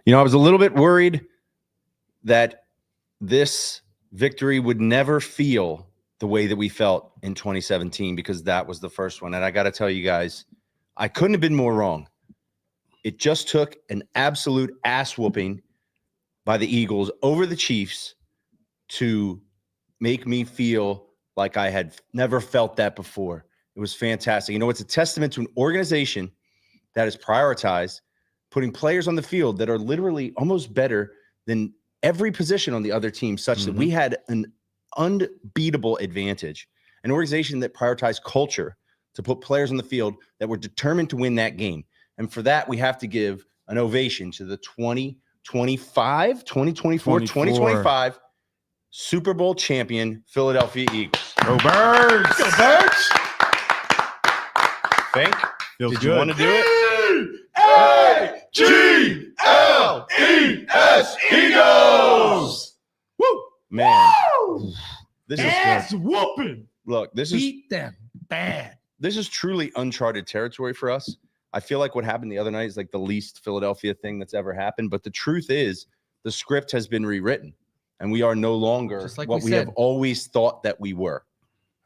I was a little bit worried that this victory would never feel the way that we felt in 2017 because that was the first one. And I got to tell you guys, I couldn't have been more wrong. It just took an absolute ass whooping by the Eagles over the Chiefs to make me feel like I had never felt that before. It was fantastic. It's a testament to an organization that is prioritized putting players on the field that are literally almost better than every position on the other team, such that we had an unbeatable advantage. An organization that prioritized culture to put players on the field that were determined to win that game. And for that, we have to give an ovation to the 2025 Super Bowl champion Philadelphia Eagles. Go Birds! Go Birds! Fink, did you want to do it? E-A-G-L-E-S Eagles! Woo! Man. Woo! This Ass is whooping. Look, this Beat them bad. This is truly uncharted territory for us. I feel like what happened the other night is like the least Philadelphia thing that's ever happened. But the truth is, the script has been rewritten, and we are no longer what we have always thought that we were.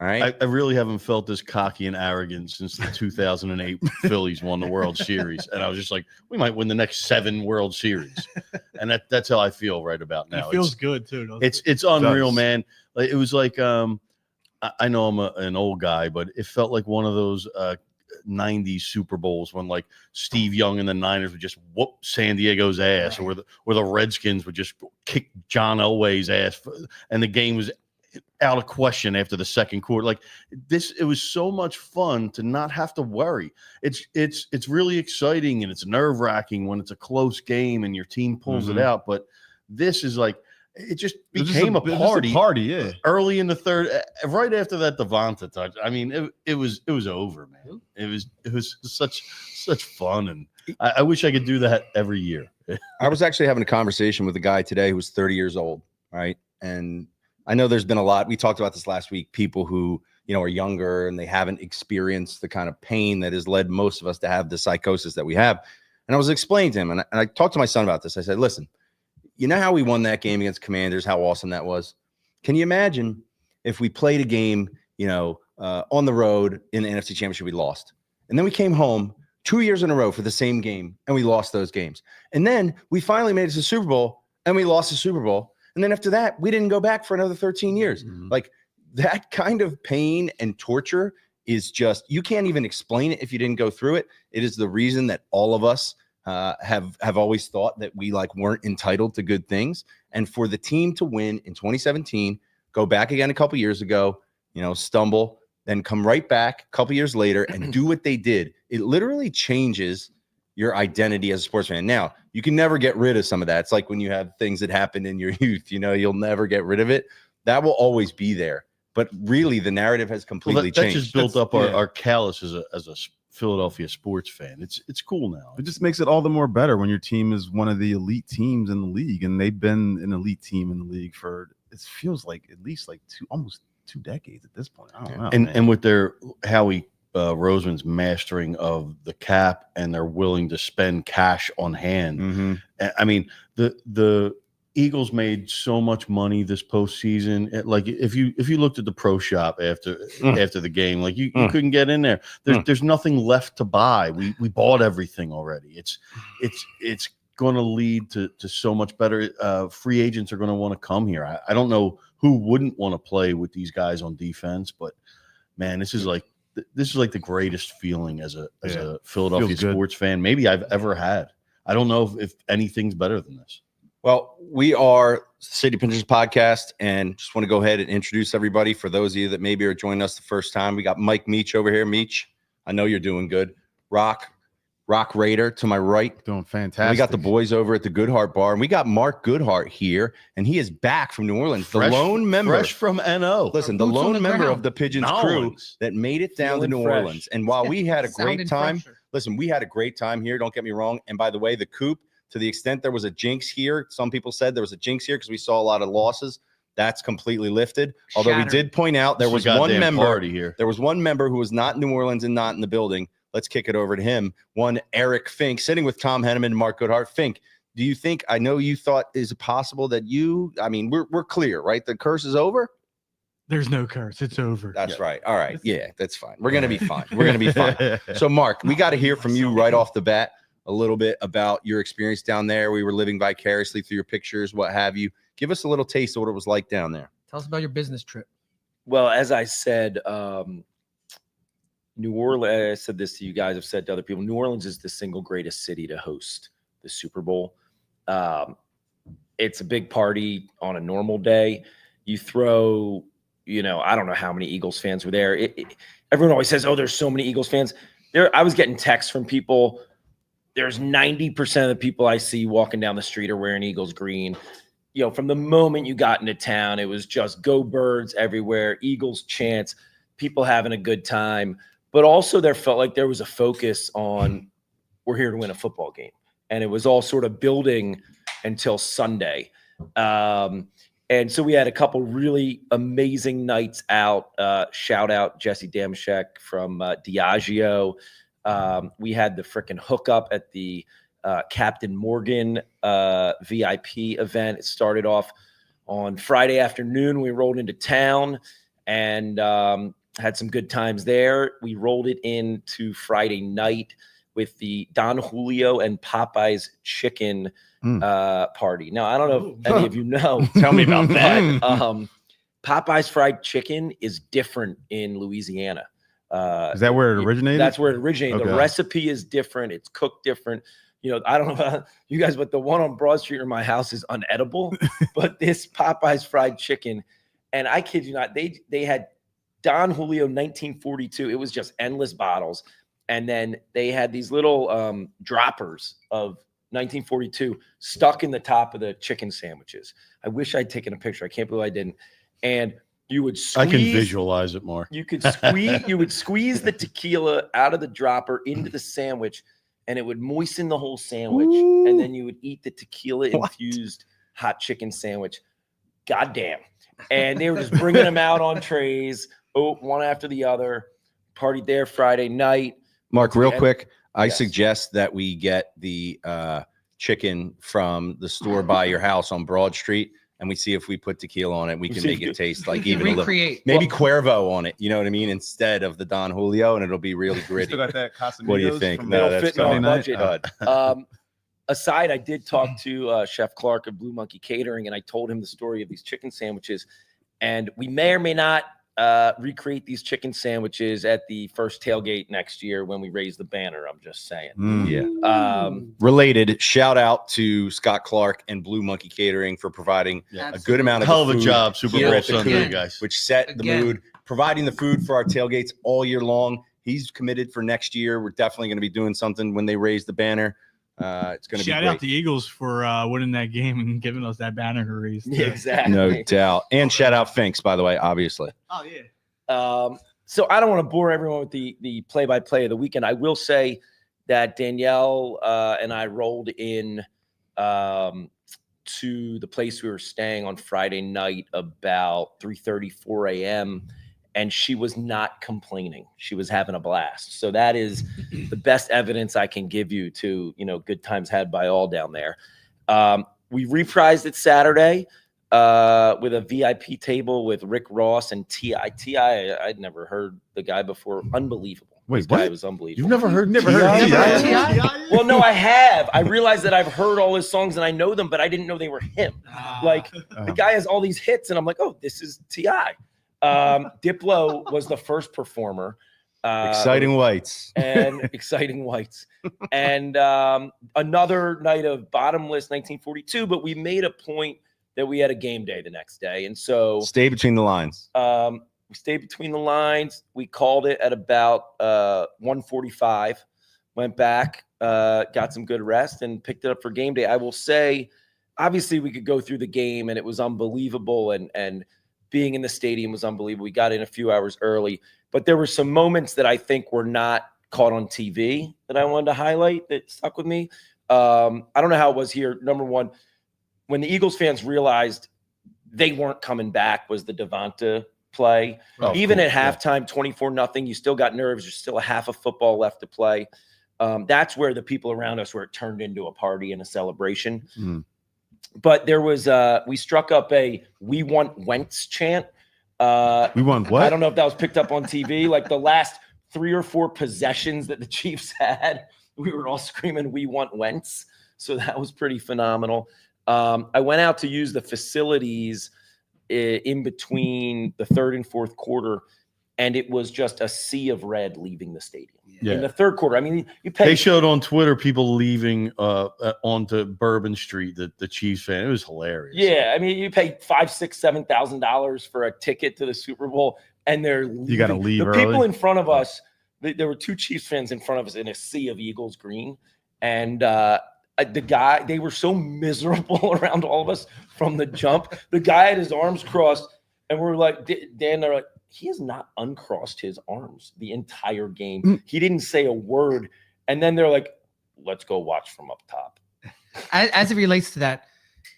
All right. I really haven't felt this cocky and arrogant since the 2008 Phillies won the World Series. And I was just like, we might win the next 7 World Series. And that's how I feel right about now. It feels good too. It's unreal, man. Like, it was like, I know I'm an old guy, but it felt like one of those 90s Super Bowls when like Steve Young and the Niners would just whoop San Diego's ass, or the Redskins would just kick John Elway's ass, and the game was out of question after the second quarter. Like this, it was so much fun to not have to worry. It's really exciting, and it's nerve-wracking when it's a close game and your team pulls it out. But this is like, it just became a party. Yeah. Early in the third, right after that Devonta touch. I mean, it was over, man. It was such fun, and I wish I could do that every year. I was actually having a conversation with a guy today who was 30 years old, right? And I know there's been a lot. We talked about this last week. People who are younger and they haven't experienced the kind of pain that has led most of us to have the psychosis that we have. And I was explaining to him, and I talked to my son about this. I said, listen. You know how we won that game against Commanders, how awesome that was? Can you imagine if we played a game, on the road in the NFC Championship, we lost. And then we came home 2 years in a row for the same game, and we lost those games. And then we finally made it to the Super Bowl, and we lost the Super Bowl. And then after that, we didn't go back for another 13 years. Like that kind of pain and torture is just, you can't even explain it if you didn't go through it. It is the reason that all of us have always thought that we weren't entitled to good things. And for the team to win in 2017, go back again a couple years ago, stumble, then come right back a couple years later and do what they did. It literally changes your identity as a sports fan. Now, you can never get rid of some of that. It's like when you have things that happened in your youth, you'll never get rid of it. That will always be there. But really, the narrative has completely changed. That just built up our callous as a Philadelphia sports fan. It's cool now. It just makes it all the more better when your team is one of the elite teams in the league, and they've been an elite team in the league for, it feels like at least almost 2 decades at this point. I don't know. And with their Howie Roseman's mastering of the cap, and they're willing to spend cash on hand. I mean, the Eagles made so much money this postseason. Like if you looked at the pro shop after the game, like you couldn't get in there. There's nothing left to buy. We bought everything already. It's going to lead to so much better. Free agents are going to want to come here. I don't know who wouldn't want to play with these guys on defense, but man, this is like the greatest feeling as a Philadelphia sports fan maybe I've ever had. I don't know if anything's better than this. Well, we are City Pigeons podcast, and just want to go ahead and introduce everybody. For those of you that maybe are joining us the first time, we got Mike Meach over here. Meach, I know you're doing good. Rock Raider to my right. Doing fantastic. We got the boys over at the Goodhart Bar, and we got Mark Goodhart here, and he is back from New Orleans. The lone member. Fresh from NO. Listen, the lone member of the Pigeons crew that made it down to New Orleans. And while we had a great time, we had a great time here. Don't get me wrong. And by the way, the Coop, to the extent there was a jinx here, some people said there was a jinx here because we saw a lot of losses. That's completely lifted. Although we did point out there was one member here. There was one member who was not in New Orleans and not in the building. Let's kick it over to him. One Eric Fink, sitting with Tom Henneman and Mark Goodhart. Fink, do you think, I know you thought, is it possible that I mean, we're clear, right? The curse is over. There's no curse. It's over. That's right. All right. Yeah, that's fine. We're going to be fine. We're going to be fine. So Mark, we got to hear from you right off the bat a little bit about your experience down there. We were living vicariously through your pictures, what have you. Give us a little taste of what it was like down there. Tell us about your business trip. Well, as I said, New Orleans, I said this to you guys, I've said to other people, New Orleans is the single greatest city to host the Super Bowl. It's a big party on a normal day. You throw, I don't know how many Eagles fans were there. Everyone always says, oh, there's so many Eagles fans. I was getting texts from people. There's 90% of the people I see walking down the street are wearing Eagles green. From the moment you got into town, it was just go Birds everywhere, Eagles chants, people having a good time. But also there felt like there was a focus on we're here to win a football game. And it was all sort of building until Sunday. And so we had a couple really amazing nights out. Shout out Jesse Damashek from Diageo. We had the freaking hookup at the Captain Morgan VIP event. It started off on Friday afternoon. We rolled into town and had some good times there. We rolled it into Friday night with the Don Julio and Popeye's chicken party. Now, I don't know if any of you know. Tell me about that. But, Popeye's fried chicken is different in Louisiana. Is that where it originated? That's where it originated. Okay. The recipe is different. It's cooked different. I don't know about you guys, but the one on Broad Street near my house is unedible. But this Popeye's fried chicken, and I kid you not, they had Don Julio 1942. It was just endless bottles. And then they had these little droppers of 1942 stuck in the top of the chicken sandwiches. I wish I'd taken a picture. I can't believe I didn't. And you would squeeze. I can visualize it more. You would squeeze the tequila out of the dropper into the sandwich, and it would moisten the whole sandwich. Ooh. And then you would eat the tequila infused hot chicken sandwich. Goddamn. And they were just bringing them out on trays, one after the other. Partied there Friday night. Mark, real quick, I suggest that we get the chicken from the store by your house on Broad Street, and we see if we put tequila on it. We can make it taste like even a little, maybe Cuervo on it. You know what I mean? Instead of the Don Julio, and it'll be really gritty. Still got that Casamigos. What do you think? From No, It'll that's fit in our good. budget. Aside, I did talk to Chef Clark of Blue Monkey Catering, and I told him the story of these chicken sandwiches. And we may or may not recreate these chicken sandwiches at the first tailgate next year when we raise the banner. I'm just saying. Yeah. Related, shout out to Scott Clark and Blue Monkey Catering for providing a good amount of Hell of the a food job, Super here Bowl at the Sunday, Coop, guys. which set the mood, providing the food for our tailgates all year long. He's committed for next year. We're definitely going to be doing something when they raise the banner. It's going to be Shout great. out the Eagles for winning that game and giving us that banner to raise. Yeah, exactly. No doubt. And shout out Finks, by the way, obviously. Oh, yeah. So I don't want to bore everyone with the play-by-play of the weekend. I will say that Danielle and I rolled in to the place we were staying on Friday night about 3:30, 4 a.m., and she was not complaining. She was having a blast. So that is the best evidence I can give you to, good times had by all down there. We reprised it Saturday with a VIP table with Rick Ross and T.I. T.I., I'd never heard the guy before. Unbelievable. Wait, This guy what? was unbelievable. You've never heard T.I.? Well, no, I have. I realized that I've heard all his songs and I know them, but I didn't know they were him. Like, the guy has all these hits, and I'm like, oh, this is T.I. Diplo was the first performer. Exciting whites. And exciting whites. And another night of bottomless 1942, but we made a point that we had a game day the next day. And so Stay between the lines. we stayed between the lines. We called it at about 1:45, went back, got some good rest, and picked it up for game day. I will say, obviously, we could go through the game, and it was unbelievable, and being in the stadium was unbelievable. We got in a few hours early, but there were some moments that I think were not caught on TV that I wanted to highlight that stuck with me. I don't know how it was here. Number one, when the Eagles fans realized they weren't coming back was the Devonta play. Even at halftime, 24-0, you still got nerves. There's still a half of football left to play. That's where the people around us, where it turned into a party and a celebration. Mm. But there was we struck up a "We Want Wentz" chant. We want what? I don't know if that was picked up on TV. Like the last 3 or 4 possessions that the Chiefs had, we were all screaming, "We want Wentz." So that was pretty phenomenal. I went out to use the facilities in between the third and fourth quarter, and it was just a sea of red leaving the stadium. Yeah. In the third quarter, I mean, you pay. They showed on Twitter people leaving onto Bourbon Street, the Chiefs fan. It was hilarious. Yeah, I mean, you pay $5,000, $6,000, $7,000 for a ticket to the Super Bowl, and they're leaving. You got to leave the early. people in front of us. There were 2 Chiefs fans in front of us in a sea of Eagles green, and they were so miserable around all of us from the jump. The guy had his arms crossed, and we're like, Dan, they're like, he has not uncrossed his arms the entire game. He didn't say a word. And then they're like, let's go watch from up top. As it relates to that,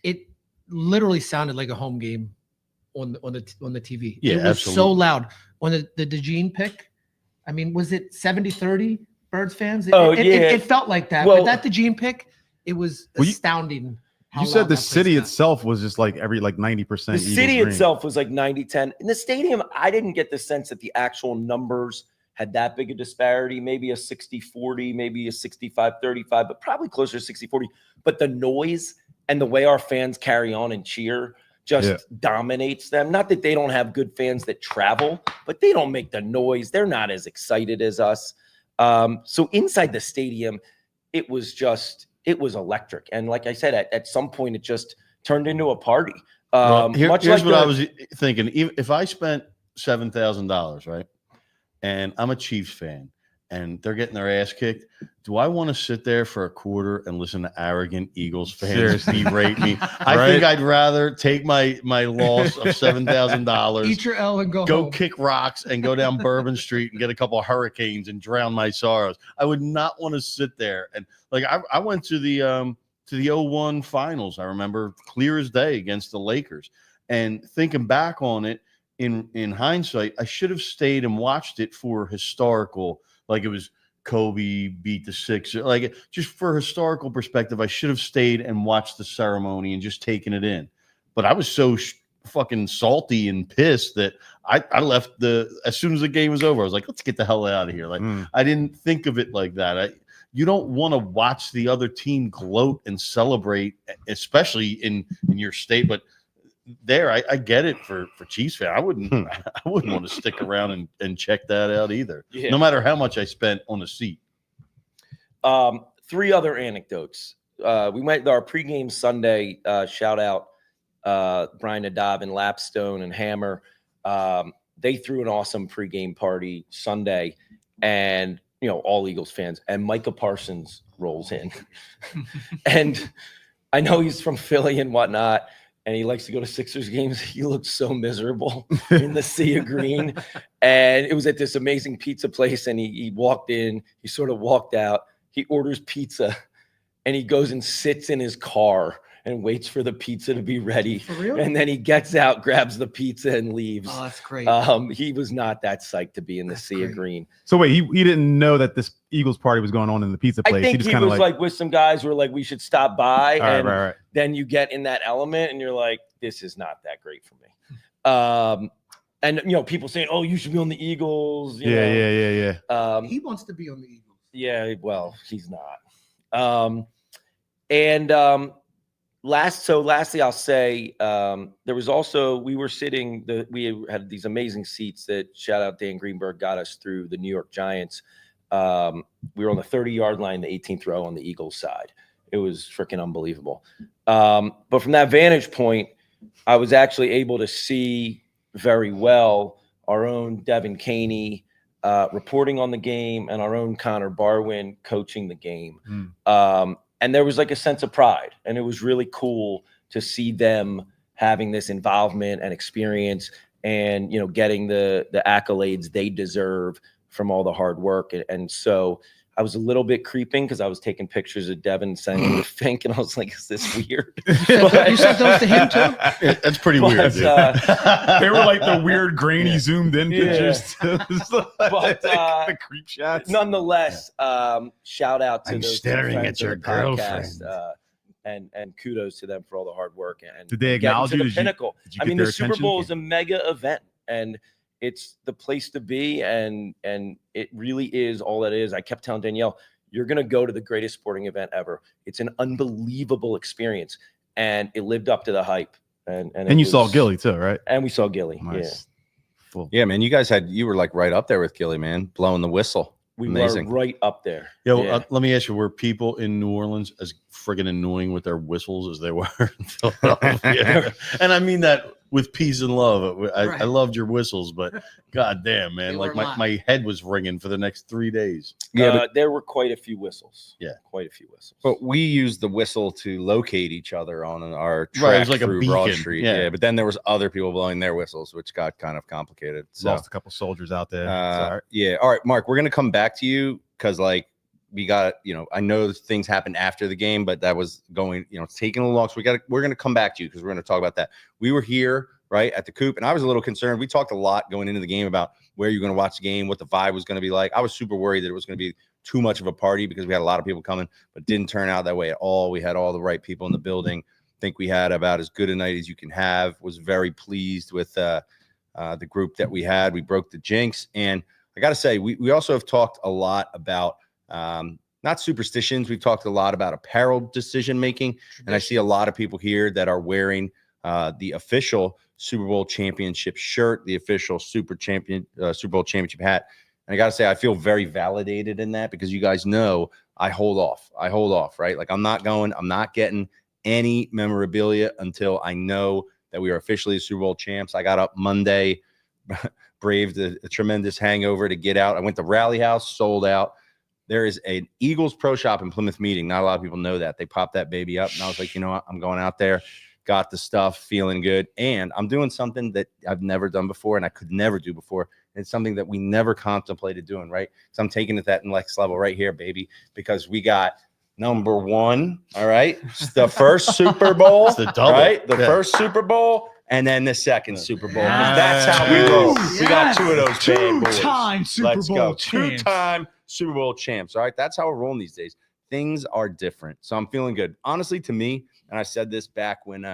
it literally sounded like a home game on the TV. Yeah, it was absolutely. so loud. On the DeJean pick, I mean, was it 70-30 Birds fans? It felt like that. Well, but that DeJean pick, it was astounding. You said the city itself was just like 90%. The city itself was like 90-10. In the stadium, I didn't get the sense that the actual numbers had that big a disparity, maybe a 60-40, maybe a 65-35, but probably closer to 60-40. But the noise and the way our fans carry on and cheer just dominates them. Not that they don't have good fans that travel, but they don't make the noise. They're not as excited as us. So inside the stadium, it was electric. And like I said, at some point, it just turned into a party. Here's like what I was thinking. If I spent $7,000, right, and I'm a Chiefs fan, and they're getting their ass kicked, do I want to sit there for a quarter and listen to arrogant Eagles fans berate me? I think I'd rather take my loss of $7,000, eat your L and go home. kick rocks and go down Bourbon Street and get a couple of hurricanes and drown my sorrows. I would not want to sit there. And like I went to the 01 finals. I remember clear as day against the Lakers. And thinking back on it in hindsight, I should have stayed and watched it for historical. Like it was Kobe beat the Sixers. Like just for historical perspective, I should have stayed and watched the ceremony and just taken it in. But I was so fucking salty and pissed that I left as soon as the game was over. I was like, let's get the hell out of here. Like I didn't think of it like that. You don't want to watch the other team gloat and celebrate, especially in your state. But there, I get it for Chiefs fan. I wouldn't want to stick around and check that out either. Yeah. No matter how much I spent on a seat. 3 other anecdotes. We went our pregame Sunday. Shout out Brian Nadab and Lapstone and Hammer. They threw an awesome pregame party Sunday, and all Eagles fans. And Micah Parsons rolls in, and I know he's from Philly and whatnot. And he likes to go to Sixers games. He looked so miserable in the sea of green. And it was at this amazing pizza place. And he walked in. He sort of walked out. He orders pizza. And he goes and sits in his car and waits for the pizza to be ready. For real? And then he gets out, grabs the pizza, and leaves. Oh, that's great. He was not that psyched to be in the sea of green. So wait, he didn't know that this Eagles party was going on in the pizza place. I think he was like with some guys who were like, we should stop by. Right. Then you get in that element and you're like, this is not that great for me. And people saying, oh, you should be on the Eagles. Yeah. He wants to be on the Eagles. Yeah, well, he's not. Lastly, I'll say there was also, we had these amazing seats that, shout out Dan Greenberg, got us through the New York Giants. We were on the 30-yard line, the 18th row on the Eagles side. It was freaking unbelievable. But from that vantage point, I was actually able to see very well our own Devin Caney reporting on the game and our own Connor Barwin coaching the game. And there was like a sense of pride, and it was really cool to see them having this involvement and experience and, getting the accolades they deserve from all the hard work. And so I was a little bit creeping because I was taking pictures of Devin and sending them to Fink, and I was like, "Is this weird?" You sent those to him too? That's pretty weird. Dude. They were like the weird grainy zoomed in pictures. But the creep shots. nonetheless, shout out to I'm those staring friends at of your the podcast, girlfriend. and kudos to them for all the hard work and Did they getting acknowledge to you? the Did you- pinnacle. did you I get mean, their the Super attention? Bowl is a mega event, and it's the place to be, and it really is all that is. I kept telling Danielle, you're going to go to the greatest sporting event ever. It's an unbelievable experience, and it lived up to the hype. And you saw Gilly too, right? And we saw Gilly. Nice. Full. Yeah, man, you were like right up there with Gilly, man, blowing the whistle. We Amazing. were right up there. Yo, Yeah. let me ask you: were people in New Orleans as friggin' annoying with their whistles as they were in Philadelphia? And I mean that with peace and love. I Right. loved your whistles, but goddamn, man, They like were live. my head was ringing for the next 3 days. Yeah, There were quite a few whistles. Yeah. Quite a few whistles. But we used the whistle to locate each other on our Right, it track was like a through Broad beacon, Street. yeah. Yeah, but then there was other people blowing their whistles, which got kind of complicated. So, Lost a couple soldiers out there. It's all right. yeah. All right, Mark, we're gonna come back to you because like we got, I know things happened after the game, but that was going, it's taking a little long. So we're gonna come back to you because we're gonna talk about that. We were here right at the Coop, and I was a little concerned. We talked a lot going into the game about where you're gonna watch the game, what the vibe was gonna be like. I was super worried that it was gonna be too much of a party because we had a lot of people coming, but it didn't turn out that way at all. We had all the right people in the building. I think we had about as good a night as you can have. Was very pleased with the group that we had. We broke the jinx, and I got to say, we also have talked a lot about not superstitions. We've talked a lot about apparel decision making, and I see a lot of people here that are wearing the official Super Bowl championship shirt, the official Super Bowl championship hat. And I got to say, I feel very validated in that because you guys know I hold off, right? Like I'm not getting any memorabilia until I know that we are officially the Super Bowl champs. I got up Monday, braved a tremendous hangover to get out. I went to Rally House, sold out. There is an Eagles Pro Shop in Plymouth Meeting. Not a lot of people know that. They popped that baby up, and I was like, you know what? I'm going out there, got the stuff, feeling good, and I'm doing something that I've never done before and I could never do before. It's something that we never contemplated doing, right? So I'm taking it that next level right here, baby, because we got number one, all right? It's the first Super Bowl, It's the double. right? The Yeah. first Super Bowl, and then the second Super Bowl. 'Cause that's how we roll. Yes. We got two of those bad boys. Two-time Super Let's Bowl go. champs. Two-time Super Bowl champs. All right. That's how we're rolling these days. Things are different. So I'm feeling good. Honestly, to me, and I said this back when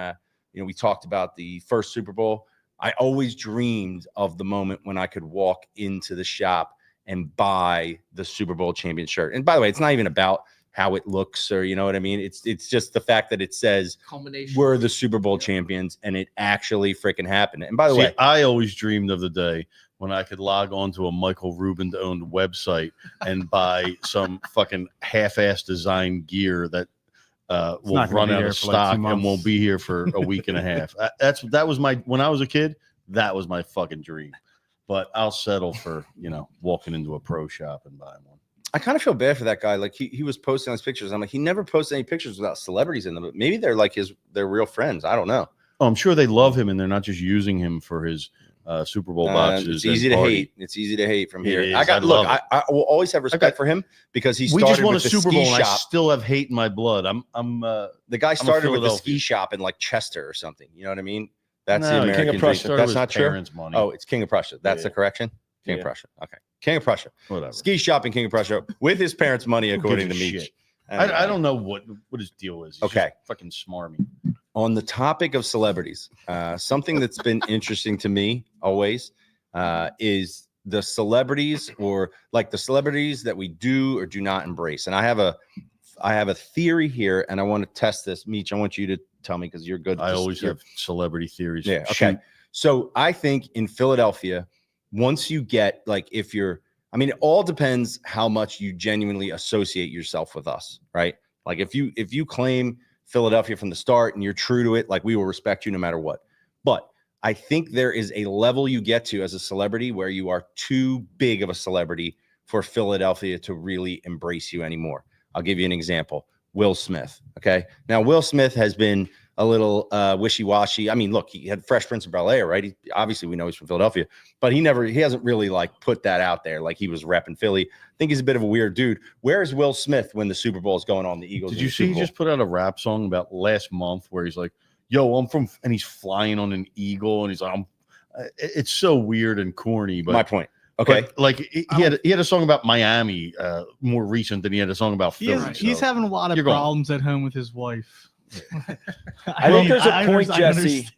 we talked about the first Super Bowl, I always dreamed of the moment when I could walk into the shop and buy the Super Bowl champion shirt. And by the way, it's not even about how it looks or you know what I mean. It's just the fact that it says Culmination. we're the Super Bowl champions and it actually freaking happened. And by the See, way, I always dreamed of the day when I could log on to a Michael Rubin owned website and buy some fucking half-ass design gear that will not gonna run be out here of for like 2 stock and months. won't be here for a week and a half. That was my when I was a kid. That was my fucking dream. But I'll settle for walking into a pro shop and buying one. I kind of feel bad for that guy. Like he was posting his pictures. I'm like, he never posts any pictures without celebrities in them. But maybe they're like they're real friends. I don't know. Oh, I'm sure they love him and they're not just using him for his Super Bowl boxes. It's easy and to party. hate. It's easy to hate from It here. is. I love it. I will always have respect for him because he We started just won a with the Super ski Bowl and I shop. still have hate in my blood. The guy started with the ski Philadelphia. shop in like Chester or something. You know what I mean? That's No, the King of American dream. Prussia. Started That's with not his true. parents' money. Oh, it's King of Prussia. That's Yeah. the correction. King of Yeah. Prussia. Okay. King of Prussia. Whatever. Ski shop in King of Prussia with his parents' money, Who according to gives a Meach. shit? I don't know what his deal is. He's Okay. just fucking smarmy. On the topic of celebrities, something that's been interesting to me always is the celebrities or like the celebrities that we do or do not embrace. And I have a theory here, and I want to test this. Meach, I want you to tell me because you're good. I always have celebrity theories. Yeah. Okay. Shoot. So I think in Philadelphia, once you get like it all depends how much you genuinely associate yourself with us, right? Like if you claim Philadelphia from the start and you're true to it, like we will respect you no matter what. But I think there is a level you get to as a celebrity where you are too big of a celebrity for Philadelphia to really embrace you anymore. I'll give you an example. Will Smith. Okay. Now, Will Smith has been a little wishy-washy. I mean, look, he had Fresh Prince of Bel-Air, right? Obviously we know he's from Philadelphia, but he hasn't really like put that out there like he was repping Philly. I think he's a bit of a weird dude. Where is Will Smith when the Super Bowl is going on? The Eagles. Did you see he just put out a rap song about last month where he's like, yo, I'm from, and he's flying on an eagle, and he's like, it's so weird and corny. But my point. Okay. But, like he had a song about Miami more recent than he had a song about Philly. He's having a lot of problems at home with his wife. I think there's a point, Jesse.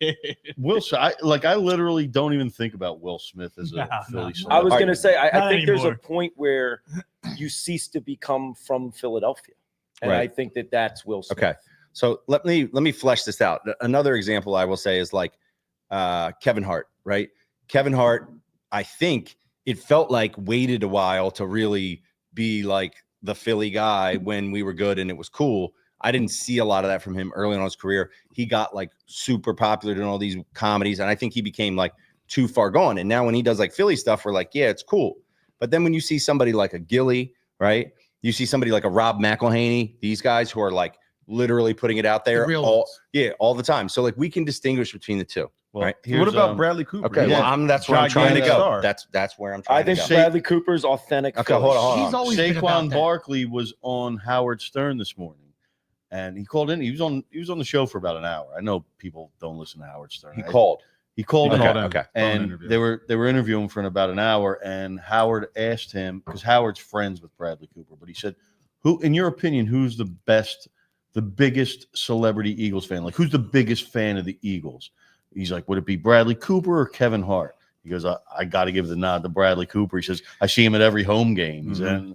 Will, I literally don't even think about Will Smith as a Philly song. I was going to say, I think anymore. there's a point where you cease to become from Philadelphia, and I think that's Will Smith. Okay, so let me flesh this out. Another example I will say is like Kevin Hart, right? Kevin Hart, I think it felt like waited a while to really be like the Philly guy when we were good and it was cool. I didn't see a lot of that from him early on in his career. He got like super popular doing all these comedies, and I think he became like too far gone. And now when he does like Philly stuff, we're like, yeah, it's cool. But then when you see somebody like a Gilly, right? You see somebody like a Rob McElhaney, these guys who are like literally putting it out there all the time. So like we can distinguish between the two. Well, right? What about Bradley Cooper? Okay, well, that's where I'm trying to go. That's where I'm trying to go. I think Bradley Cooper's authentic. Okay, hold on. He's always been about Saquon that. Barkley was on Howard Stern this morning, and he called in. He was on the show for about an hour. I know people don't listen to Howard Stern. He called in. Okay. And they were interviewing for about an hour, and Howard asked him, because Howard's friends with Bradley Cooper, but he said, "Who, in your opinion, who's the biggest celebrity Eagles fan? Like, who's the biggest fan of the Eagles?" He's like, "Would it be Bradley Cooper or Kevin Hart?" He goes, I got to give the nod to Bradley Cooper. He says, "I see him at every home game." He said,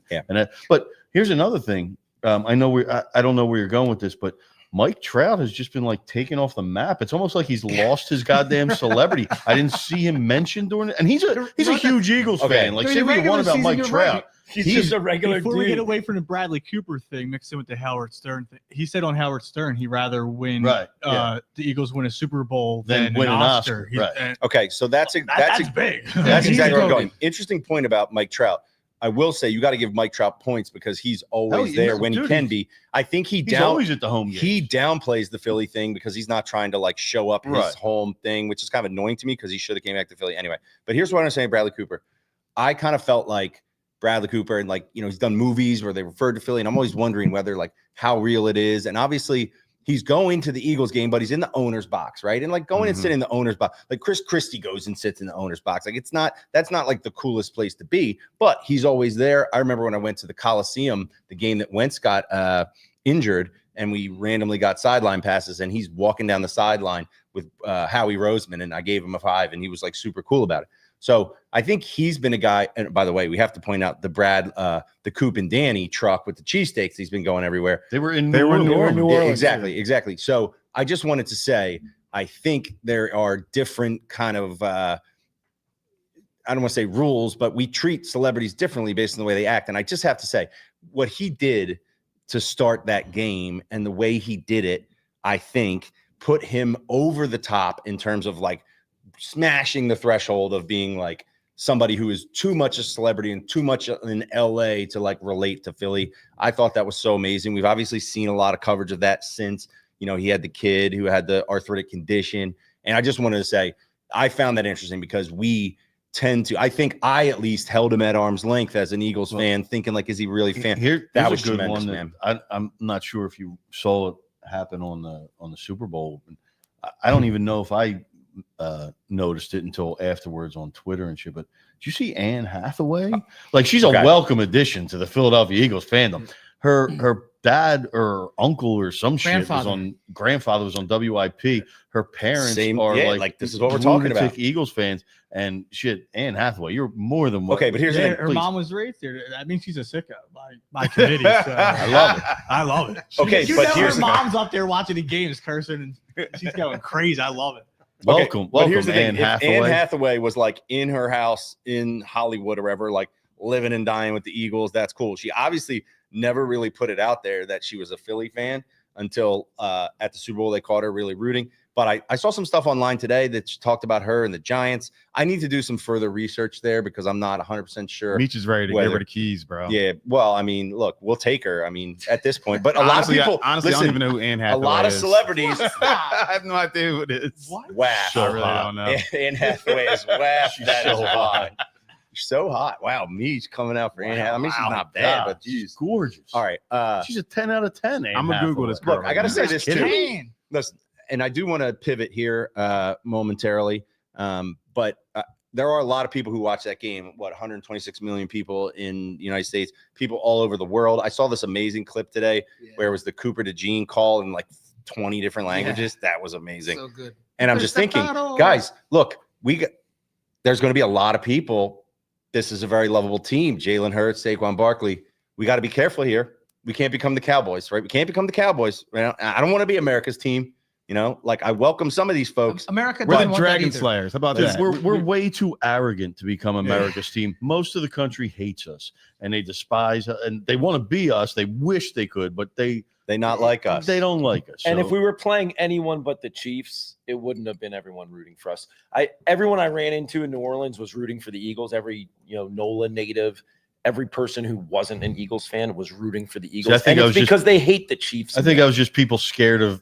but here's another thing. I know I don't know where you're going with this, but Mike Trout has just been like taken off the map. It's almost like he's lost his goddamn celebrity. I didn't see him mentioned during it. And he's a huge Eagles fan. Like, say what you want about Mike Trout. He's just a regular Before dude. we get away from the Bradley Cooper thing, mixed in with the Howard Stern thing, he said on Howard Stern he'd rather win the Eagles win a Super Bowl than win an Oscar. Okay, so that's big. That's exactly where I'm going. Interesting point about Mike Trout. I will say you got to give Mike Trout points because he's always there when he can be. I think he's always at the home games. He downplays the Philly thing because he's not trying to like show up his home thing, which is kind of annoying to me because he should have came back to Philly anyway. But here's what I'm saying, Bradley Cooper. I kind of felt like Bradley Cooper, and like, you know, he's done movies where they referred to Philly, and I'm always wondering whether like how real it is. And obviously he's going to the Eagles game, but he's in the owner's box, right? And like going and sitting in the owner's box, like Chris Christie goes and sits in the owner's box. Like that's not like the coolest place to be, but he's always there. I remember when I went to the Coliseum, the game that Wentz got injured, and we randomly got sideline passes, and he's walking down the sideline with Howie Roseman, and I gave him a 5, and he was like super cool about it. So I think he's been a guy. And by the way, we have to point out the Coop and Danny truck with the cheesesteaks. He's been going everywhere. They were in New Orleans. Yeah, exactly. So I just wanted to say, I think there are different kind of, I don't want to say rules, but we treat celebrities differently based on the way they act. And I just have to say, what he did to start that game and the way he did it, I think put him over the top in terms of like smashing the threshold of being like somebody who is too much a celebrity and too much in LA to like relate to Philly. I thought that was so amazing. We've obviously seen a lot of coverage of that since, you know, he had the kid who had the arthritic condition. And I just wanted to say, I found that interesting because we tend to, I think I at least held him at arm's length as an Eagles fan, thinking like, is he really a fan? That was a good one, man. I'm not sure if you saw it happen on the Super Bowl. I don't even know if I noticed it until afterwards on Twitter and shit. But did you see Anne Hathaway? Like, she's a welcome addition to the Philadelphia Eagles fandom. Her dad or uncle or some grandfather was on WIP. Her parents are like this is what we're talking about. Eagles fans and shit. Anne Hathaway, you're more than welcome. Okay, but here's the thing. Her mom was raised here. That means she's a sicko by committee. So. I love it. Okay, but here's her mom's up there watching the games, cursing, and she's going crazy. I love it. Welcome, here's the thing. Anne Hathaway. Anne Hathaway was like in her house in Hollywood or wherever, like living and dying with the Eagles. That's cool. She obviously never really put it out there that she was a Philly fan until at the Super Bowl they caught her really rooting. But I saw some stuff online today that talked about her and the Giants. I need to do some further research there because I'm not 100% sure. Meech is ready to give her the keys, bro. Yeah, well, I mean, look, we'll take her. I mean, at this point, but a lot of people, honestly, listen, I don't even know who Anne Hathaway a lot of is. celebrities. I have no idea who it is. What? Wow, I really don't know. Anne Hathaway is wow. She's That so is hot. hot. She's so hot. Wow, Meech coming out for Anne Hathaway. I mean, she's not bad, but she's geez. gorgeous. All right, She's a 10 out of 10. I'm gonna Google this girl. look, I got to say this too. Man. Listen, and I do want to pivot here momentarily, but there are a lot of people who watch that game. What, 126 million people in the United States, people all over the world. I saw this amazing clip today where it was the Cooper DeJean call in like 20 different languages. That was amazing. So good. And I'm just thinking, guys, look, there's going to be a lot of people. This is a very lovable team. Jalen Hurts, Saquon Barkley. We got to be careful here. We can't become the Cowboys, right? We can't become the Cowboys. Right? I don't want to be America's team. You know, like I welcome some of these folks. America We're doesn't the want that Dragon either. Slayers. How about that? We're way too arrogant to become America's team. Most of the country hates us and they despise us and they want to be us. They wish they could, but they not like us. They don't like us. And so. if we were playing anyone but the Chiefs, it wouldn't have been everyone rooting for us. Everyone I ran into in New Orleans was rooting for the Eagles. Every NOLA native, every person who wasn't an Eagles fan was rooting for the Eagles. See, and it's because they hate the Chiefs. I think I was just people scared of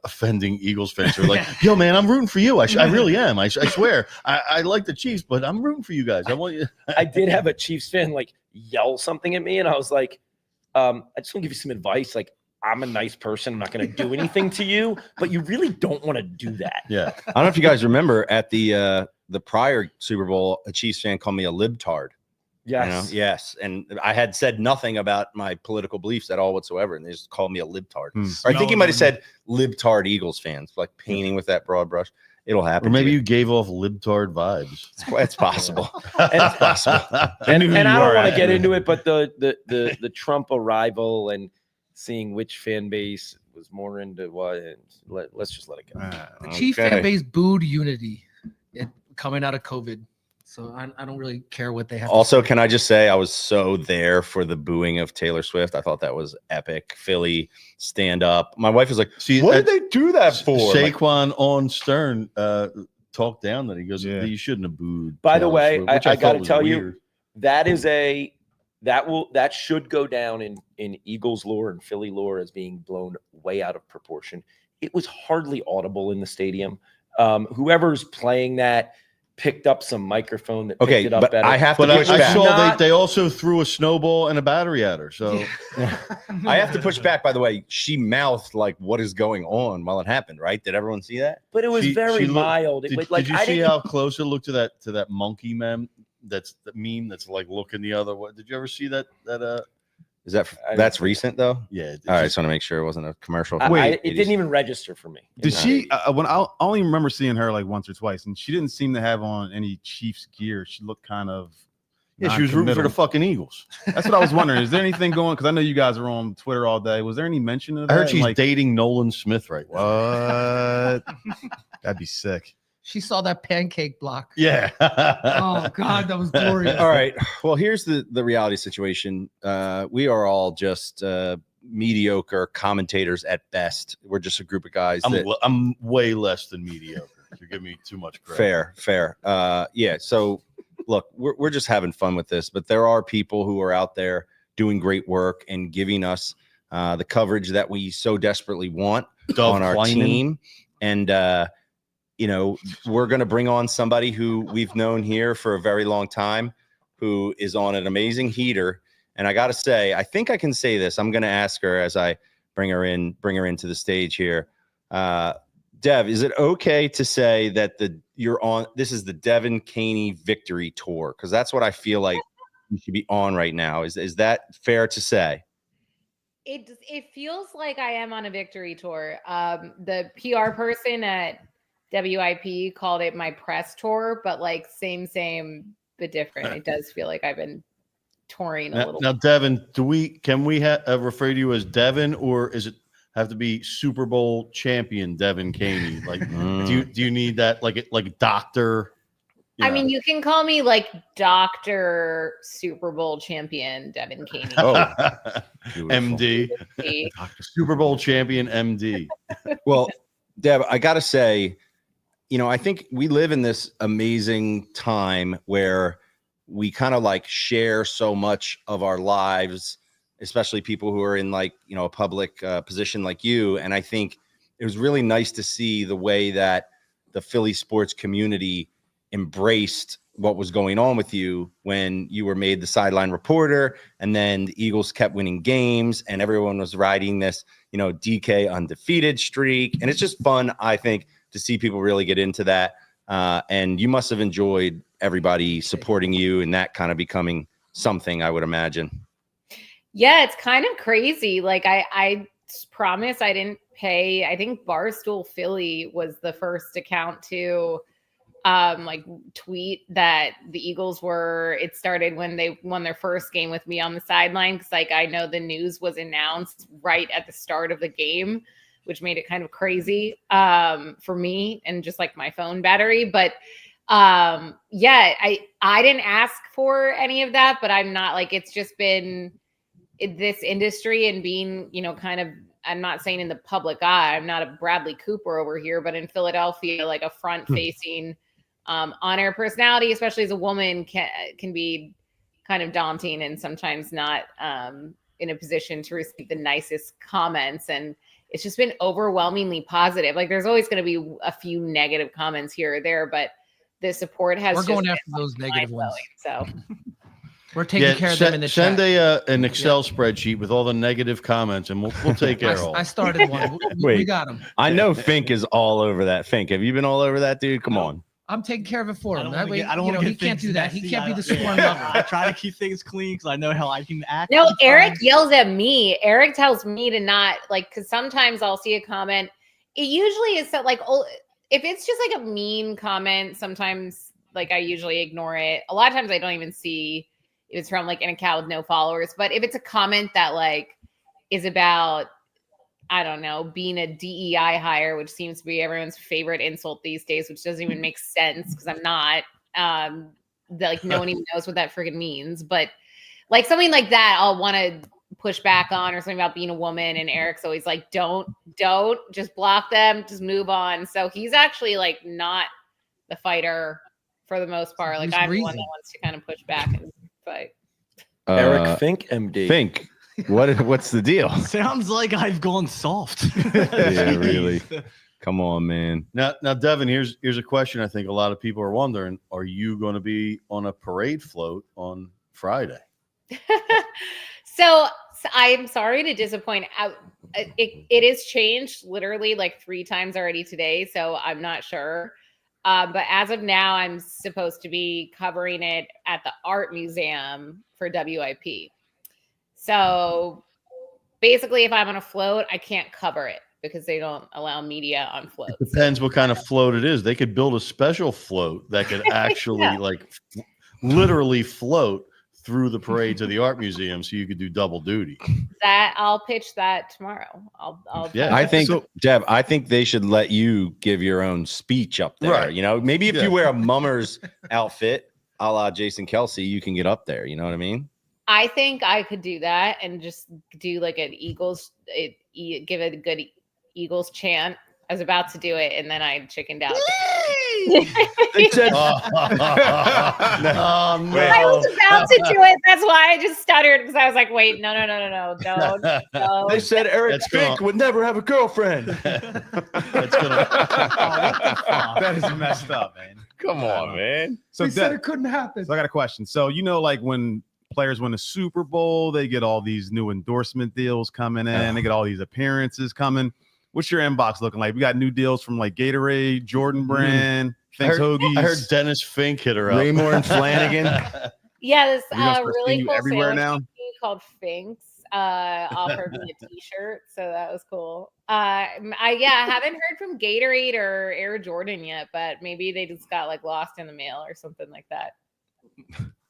offending Eagles fans. They're like, yo, man, I'm rooting for you. I really am. I swear. I like the Chiefs, but I'm rooting for you guys. I want you. I did have a Chiefs fan like yell something at me, and I was like, I just want to give you some advice. Like, I'm a nice person. I'm not going to do anything to you, but you really don't want to do that. Yeah. I don't know if you guys remember at the prior Super Bowl, a Chiefs fan called me a libtard. Yes. Yes. And I had said nothing about my political beliefs at all whatsoever. And they just called me a libtard. Or I think he might have said libtard Eagles fans, like painting with that broad brush. It'll happen. Or maybe you gave off libtard vibes. It's possible. It's possible. And I don't want to get into it, but the Trump arrival and seeing which fan base was more into what, and let's just let it go. The Chief fan base booed unity coming out of COVID. So I don't really care what they have. Also, can I just say I was so there for the booing of Taylor Swift. I thought that was epic. Philly, stand up. My wife was like, what did they do that for? Saquon on Stern talked down that. He goes, you shouldn't have booed. By the way, Swift, I got to tell weird. you, that should go down in Eagles lore and Philly lore as being blown way out of proportion. It was hardly audible in the stadium. Whoever's playing that picked up some microphone that picked it up but better. I have to But push I back. saw they also threw a snowball and a battery at her. So I have to push back. By the way, she mouthed like what is going on while it happened, right? Did everyone see that? But it was very mild. Did you see how close it looked to that monkey meme? That's the meme that's like looking the other way. Did you ever see that? Is that's recent though? Yeah. All right, just want to make sure it wasn't a commercial. It didn't even register for me. Did she? When I only remember seeing her like once or twice, and she didn't seem to have on any Chiefs gear. She looked kind of. Yeah, she was rooting for the fucking Eagles. That's what I was wondering. Is there anything going? Because I know you guys are on Twitter all day. Was there any mention of that? I heard she's like, dating Nolan Smith right now. What? That'd be sick. She saw that pancake block. Yeah. Oh God, that was glorious. All right. Well, here's the reality situation. We are all just mediocre commentators at best. We're just a group of guys. I'm way less than mediocre. You give me too much credit. Fair. Yeah. So look, we're just having fun with this, but there are people who are out there doing great work and giving us the coverage that we so desperately want on our team. And we're going to bring on somebody who we've known here for a very long time, who is on an amazing heater. And I got to say, I think I can say this. I'm going to ask her as I bring her into the stage here. Dev, is it okay to say that this is the Devin Caney Victory Tour? Because that's what I feel like you should be on right now. Is that fair to say? It feels like I am on a victory tour. The PR person at WIP called it my press tour, but like same, but different. It does feel like I've been touring a little. Now, Devin, can we refer to you as Devin, or is it have to be Super Bowl champion Devin Caney? Like, do you need that like doctor? I mean, you can call me like Dr. Super Bowl champion Devin Caney. Oh, MD, Super Bowl champion MD. Well, Deb, I got to say, I think we live in this amazing time where we kind of like share so much of our lives, especially people who are in like, a public position like you. And I think it was really nice to see the way that the Philly sports community embraced what was going on with you when you were made the sideline reporter, and then the Eagles kept winning games and everyone was riding this, DK undefeated streak. And it's just fun, I think, to see people really get into that. And you must have enjoyed everybody supporting you and that kind of becoming something, I would imagine. Yeah, it's kind of crazy. Like I promise I didn't pay. I think Barstool Philly was the first account to like tweet that the Eagles it started when they won their first game with me on the sideline. Because like I know the news was announced right at the start of the game, which made it kind of crazy for me and just like my phone battery. But yeah, I didn't ask for any of that, but I'm not like, it's just been this industry and being, kind of, I'm not saying in the public eye, I'm not a Bradley Cooper over here, but in Philadelphia, like a front facing on-air personality, especially as a woman, can be kind of daunting and sometimes not in a position to receive the nicest comments. And it's just been overwhelmingly positive. Like there's always going to be a few negative comments here or there, but the support has. We're going after those negative ones. So we're taking care of them in the chat. Send an Excel spreadsheet with all the negative comments, and we'll take care of them. I started one. We got them. I know Fink is all over that. Fink, have you been all over that, dude? Come on. I'm taking care of it for him. That way, he can't do that. He can't be the sworn lover. I try to keep things clean because I know how I can act. No, Eric yells at me. Eric tells me to not because sometimes I'll see a comment. It usually is like, if it's just like a mean comment, sometimes like I usually ignore it. A lot of times I don't even see if it's from like an account with no followers. But if it's a comment that like is about, I don't know, being a DEI hire, which seems to be everyone's favorite insult these days, which doesn't even make sense because I'm not. Like no one even knows what that freaking means. But like something like that, I'll want to push back on, or something about being a woman. And Eric's always like, don't just block them, just move on. So he's actually like not the fighter for the most part. Like I'm the one that wants to kind of push back and fight. Eric Fink, MD. Fink. What's the deal? Sounds like I've gone soft. Yeah, really. Come on, man. Now, Devin, here's a question I think a lot of people are wondering. Are you going to be on a parade float on Friday? So I'm sorry to disappoint. It has changed literally like 3 times already today, so I'm not sure. But as of now, I'm supposed to be covering it at the art museum for WIP. So basically, if I'm on a float, I can't cover it because they don't allow media on floats. It depends what kind of float it is. They could build a special float that could actually literally float through the parade to the art museum, so you could do double duty. That I'll pitch that tomorrow. I'll I think, Deb, I think they should let you give your own speech up there. Right. Maybe if you wear a mummer's outfit, a la Jason Kelsey, you can get up there. You know what I mean? I think I could do that and just do like an Eagles, give it a good Eagles chant. I was about to do it, and then I chickened out. They said, no. I was about to do it. That's why I just stuttered, because I was like, wait, no, don't. They said Eric Fink would never have a girlfriend. That's gonna... That is messed up, man. Come on, man. So they said it couldn't happen. So I got a question. So like when players win the Super Bowl, they get all these new endorsement deals coming in. They get all these appearances coming. What's your inbox looking like? We got new deals from like Gatorade, Jordan Brand, Fink's Hoagies. I heard Dennis Fink hit her up. Raymore and Flanagan. Yeah, this really cool everywhere now called Fink's offered me a T-shirt, so that was cool. I haven't heard from Gatorade or Air Jordan yet, but maybe they just got like lost in the mail or something like that.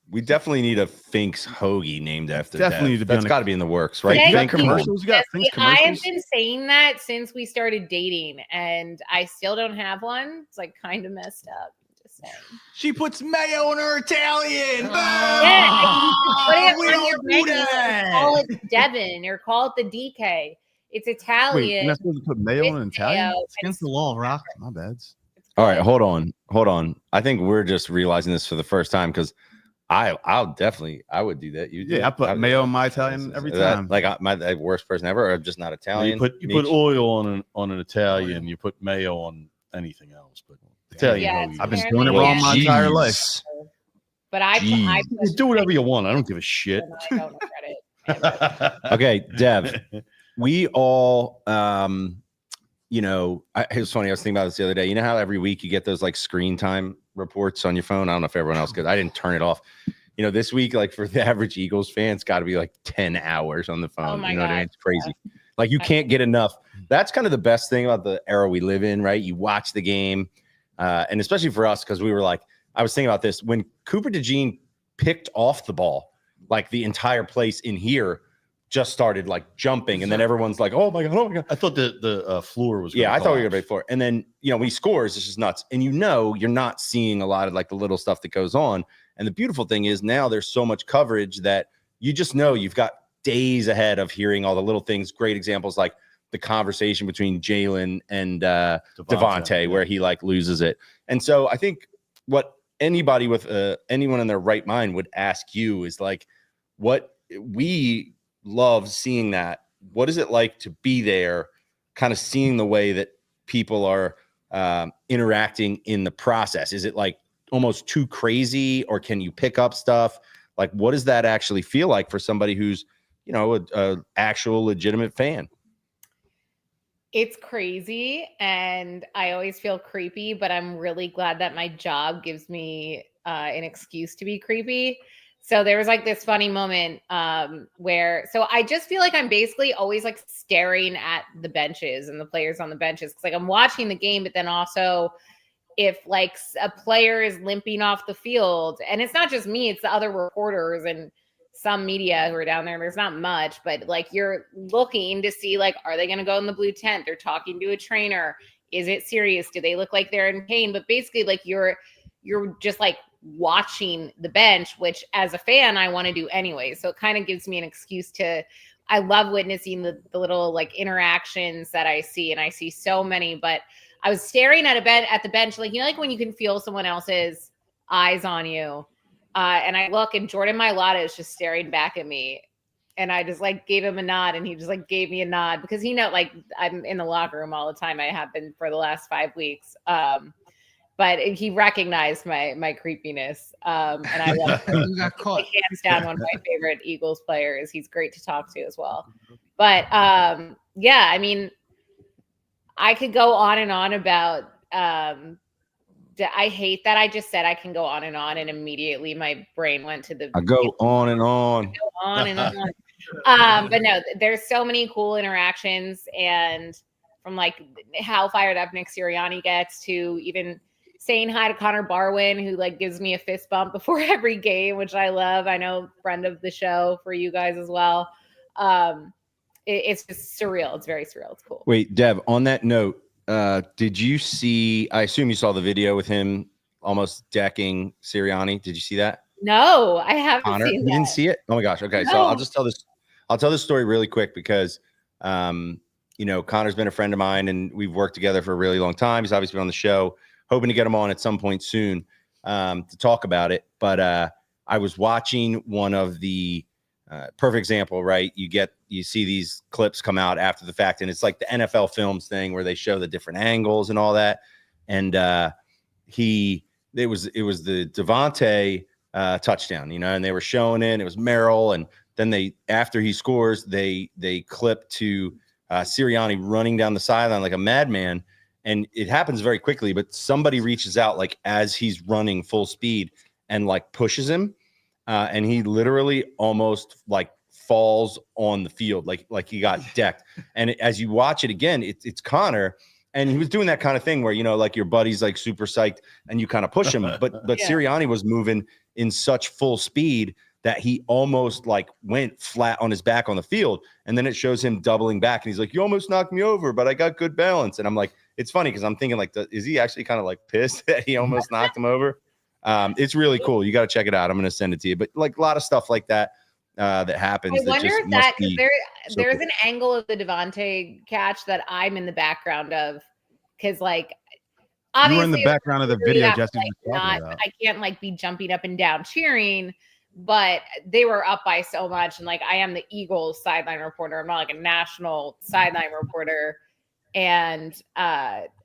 We definitely need a Fink's hoagie named after definitely that. That's got to be in the works, right? Thank Fink commercials. You got Fink's commercials. I have been saying that since we started dating, and I still don't have one. It's like kind of messed up. Just saying. She puts mayo on her Italian. Yeah, put it on your menu. Call it Devin or call it the DK. It's Wait, Italian. you're not supposed to put mayo in Italian? It's against the law, Rock. My bad. All right, hold on. I think we're just realizing this for the first time because I would do that. I put mayo in my Italian every time. Like I'm the worst person ever, or I'm just not Italian. You put oil on an Italian. You put mayo on anything else, but Italian. I've been doing it wrong my entire life. But I you do whatever you want. I don't give a shit. I don't regret it. Okay, Dev. We all, it was funny. I was thinking about this the other day. You know how every week you get those like screen time reports on your phone? I don't know if everyone else, because I didn't turn it off. This week, like for the average Eagles fan, it's got to be like 10 hours on the phone. Oh my what I mean? God. It's crazy. Like you can't get enough. That's kind of the best thing about the era we live in, right? You watch the game, and especially for us, because we were like, I was thinking about this when Cooper DeJean picked off the ball, like the entire place in here just started like jumping, and then everyone's like, "Oh my god!" I thought the floor was. I thought we were going to be floor, and then when he scores, it's just nuts, and you're not seeing a lot of like the little stuff that goes on. And the beautiful thing is now there's so much coverage that you just know you've got days ahead of hearing all the little things. Great examples like the conversation between Jalen and Devontae, where he like loses it. And so I think what anybody with anyone in their right mind would ask you is like, what we love seeing that. What is it like to be there, kind of seeing the way that people are interacting in the process? Is it like almost too crazy, or can you pick up stuff? Like, what does that actually feel like for somebody who's, a actual legitimate fan? It's crazy, and I always feel creepy, but I'm really glad that my job gives me an excuse to be creepy. So there was like this funny moment so I just feel like I'm basically always like staring at the benches and the players on the benches. Cause like I'm watching the game, but then also if like a player is limping off the field, and it's not just me, it's the other reporters and some media who are down there. There's not much, but like you're looking to see like, are they going to go in the blue tent? They're talking to a trainer. Is it serious? Do they look like they're in pain? But basically like you're just like watching the bench, which as a fan, I want to do anyway. So it kind of gives me an excuse I love witnessing the little like interactions that I see, and I see so many, but I was staring at the bench, like, like when you can feel someone else's eyes on you. And I look, and Jordan Mailata is just staring back at me. And I just like gave him a nod, and he just like gave me a nod because like I'm in the locker room all the time. I have been for the last 5 weeks. But he recognized my creepiness. And I love him. You got caught. Hands down, one of my favorite Eagles players. He's great to talk to as well. But I mean, I could go on and on about I hate that I just said I can go on, and immediately my brain went to the I go on and on. Go on and on. But no, there's so many cool interactions, and from like how fired up Nick Sirianni gets to even saying hi to Connor Barwin, who like gives me a fist bump before every game, which I love. I know, friend of the show for you guys as well. It's just surreal. It's very surreal. It's cool. Wait, Dev, on that note, did you see, I assume you saw the video with him almost decking Sirianni. Did you see that? No, I haven't Connor, seen that. You didn't see it? Oh my gosh. Okay. No. So I'll tell this story really quick because, Connor's been a friend of mine and we've worked together for a really long time. He's obviously been on the show, hoping to get him on at some point soon to talk about it. But I was watching one of the perfect example, right? You see these clips come out after the fact, and it's like the NFL Films thing where they show the different angles and all that. And it was the Devontae touchdown, and they were showing it. It was Merrill, and then after he scores, they clip to Sirianni running down the sideline like a madman, and it happens very quickly. But somebody reaches out like as he's running full speed and like pushes him. And he literally almost like falls on the field, like he got decked. And as you watch it again, it's Connor, and he was doing that kind of thing where like your buddy's like super psyched and you kind of push him, but yeah. Sirianni was moving in such full speed that he almost like went flat on his back on the field. And then it shows him doubling back, and he's like, "You almost knocked me over, but I got good balance." And I'm like, it's funny because I'm thinking like, is he actually kind of like pissed that he almost knocked him over? It's really cool. You got to check it out. I'm going to send it to you. But like a lot of stuff like that, that happens. I wonder just if that must be because so there's cool. an angle of the Devontae catch that I'm in the background of, because like You were in obviously the background of the video Jesse like, was talking not about. I can't like be jumping up and down cheering, but they were up by so much, and like I am the Eagles sideline reporter. I'm not like a national sideline reporter, and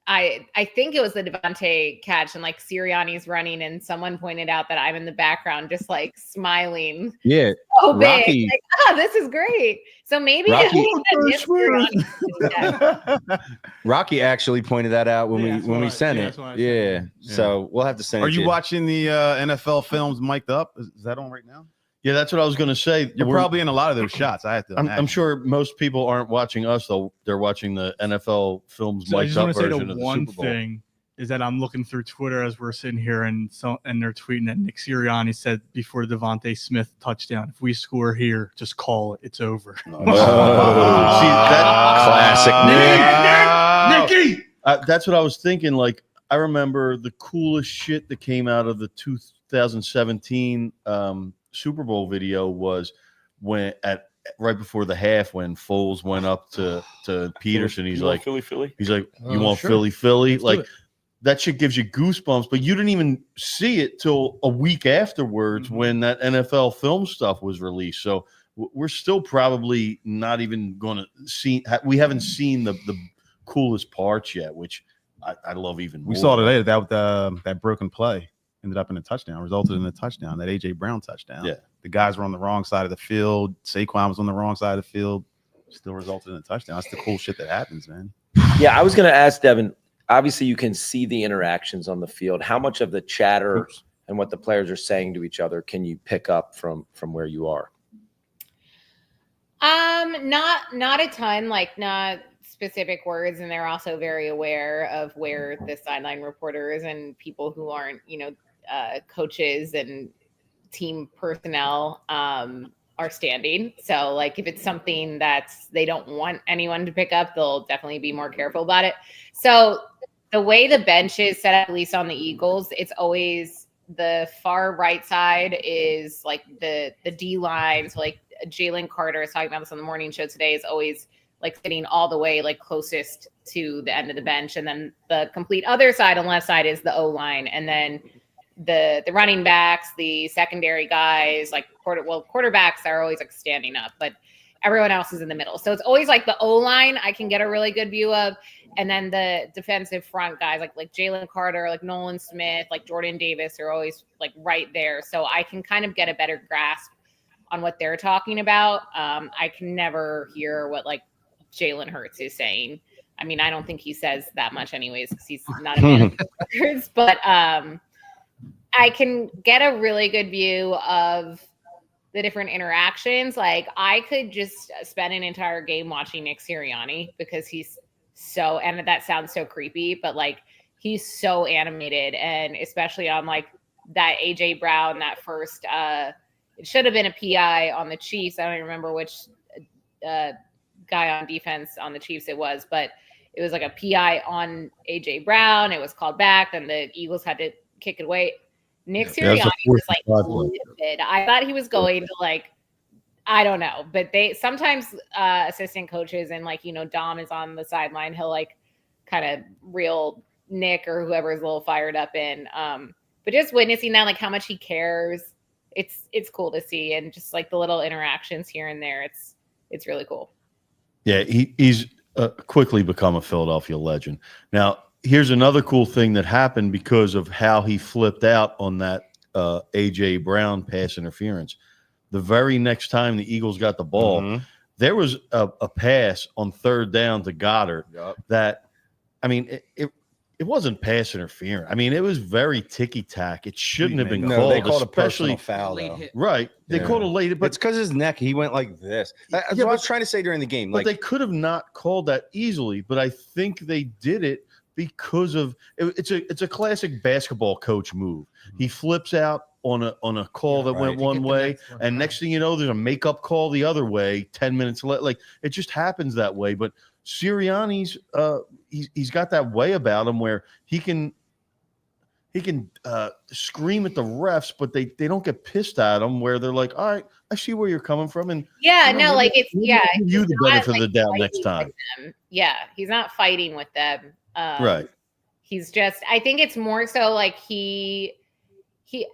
I think it was the Devontae catch, and like Sirianni's running, and someone pointed out that I'm in the background just like smiling. Yeah, Oh, big. Rocky. Like, this is great. So maybe Rocky- Rocky actually pointed that out when we sent it. Yeah. So we'll have to send it. Are you to watching the NFL films mic'd up? Is that on right now? Yeah, that's what I was going to say. You're probably in a lot of those shots. I have to. I'm sure most people aren't watching us though; they're watching the NFL films So I mic'd just up want to say version the of the one Super Bowl. thing is that I'm looking through Twitter as we're sitting here, and they're tweeting that Nick Sirianni said before the Devontae Smith touchdown, "If we score here, just call it. It's over." See that classic Nicky. that's what I was thinking. Like I remember the coolest shit that came out of the 2017 Super Bowl video was when right before the half when Foles went up to Peterson. He's like, Philly. he's like, you Oh, want sure. Philly? Let's do Like it. that shit gives you goosebumps, but you didn't even see it till a week afterwards when that NFL film stuff was released. So we're still probably not even going to see. We haven't seen the coolest parts yet, which I love even more. We saw today that broken play ended up in a touchdown, resulted in a touchdown, that AJ Brown touchdown. Yeah. The guys were on the wrong side of the field. Saquon was on the wrong side of the field. Still resulted in a touchdown. That's the cool shit that happens, man. Yeah, I was going to ask Devin. Obviously, you can see the interactions on the field. How much of the chatter and what the players are saying to each other can you pick up from where you are? Not a ton, like not specific words, and they're also very aware of where the sideline reporters and people who aren't, coaches and team personnel are standing. So like if it's something that's they don't want anyone to pick up, they'll definitely be more careful about it. So the way the bench is set up, at least on the Eagles, it's always the far right side is like the D line. So like Jalen Carter is talking about this on the morning show today, is always like sitting all the way like closest to the end of the bench. And then the complete other side on the left side is the O line. And then the running backs, the secondary guys, like quarterbacks are always like standing up, but everyone else is in the middle. So it's always like the O line I can get a really good view of. And then the defensive front guys like Jalen Carter, like Nolan Smith, like Jordan Davis are always like right there. So I can kind of get a better grasp on what they're talking about. I can never hear what like Jalen Hurts is saying. I mean, I don't think he says that much anyways, because he's not a man of words, but I can get a really good view of the different interactions. Like I could just spend an entire game watching Nick Sirianni because he's so, and that sounds so creepy, but like he's so animated, and especially on like that AJ Brown, that first, it should have been a PI on the Chiefs. I don't even remember which guy on defense on the Chiefs it was, but it was like a PI on AJ Brown. It was called back. Then the Eagles had to kick it away. Nick Sirianni was like livid. I thought he was going to like, I don't know, but they sometimes assistant coaches and like, Dom is on the sideline. He'll like kind of reel Nick or whoever is a little fired up in. But just witnessing that, like how much he cares, it's cool to see. And just like the little interactions here and there, it's really cool. Yeah, he's quickly become a Philadelphia legend. Now, here's another cool thing that happened because of how he flipped out on that A.J. Brown pass interference. The very next time the Eagles got the ball, there was a pass on third down to Goddard that, I mean, it wasn't pass interference. I mean, it was very ticky-tack. It shouldn't have been called. They called especially a personal foul, though. Right. They called a late, but it's because his neck, he went like this. That's what I was trying to say during the game. But they could have not called that easily, but I think they did it because of it's a classic basketball coach move. He flips out on a call that went one way, and next thing you know, there's a makeup call the other way 10 minutes later. Like it just happens that way. But Sirianni's he's got that way about him where he can scream at the refs, but they don't get pissed at them. Where they're like, "All right, I see where you're coming from," and like it's give you the benefit of the doubt next time. Yeah, he's not fighting with them. Right. He's just. I think it's more so like he,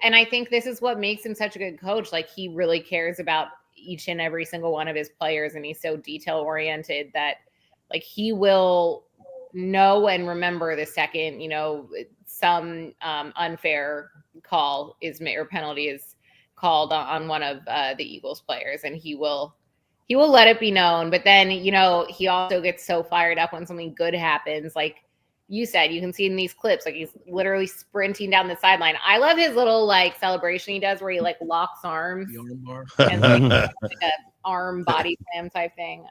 and I think this is what makes him such a good coach. Like he really cares about each and every single one of his players, and he's so detail oriented that like he will know and remember the second some unfair call is made or penalty is called on one of the Eagles players, and he will let it be known. But then he also gets so fired up when something good happens, like you said, you can see in these clips, like he's literally sprinting down the sideline. I love his little like celebration he does where he like locks arms and like a arm body slam type thing.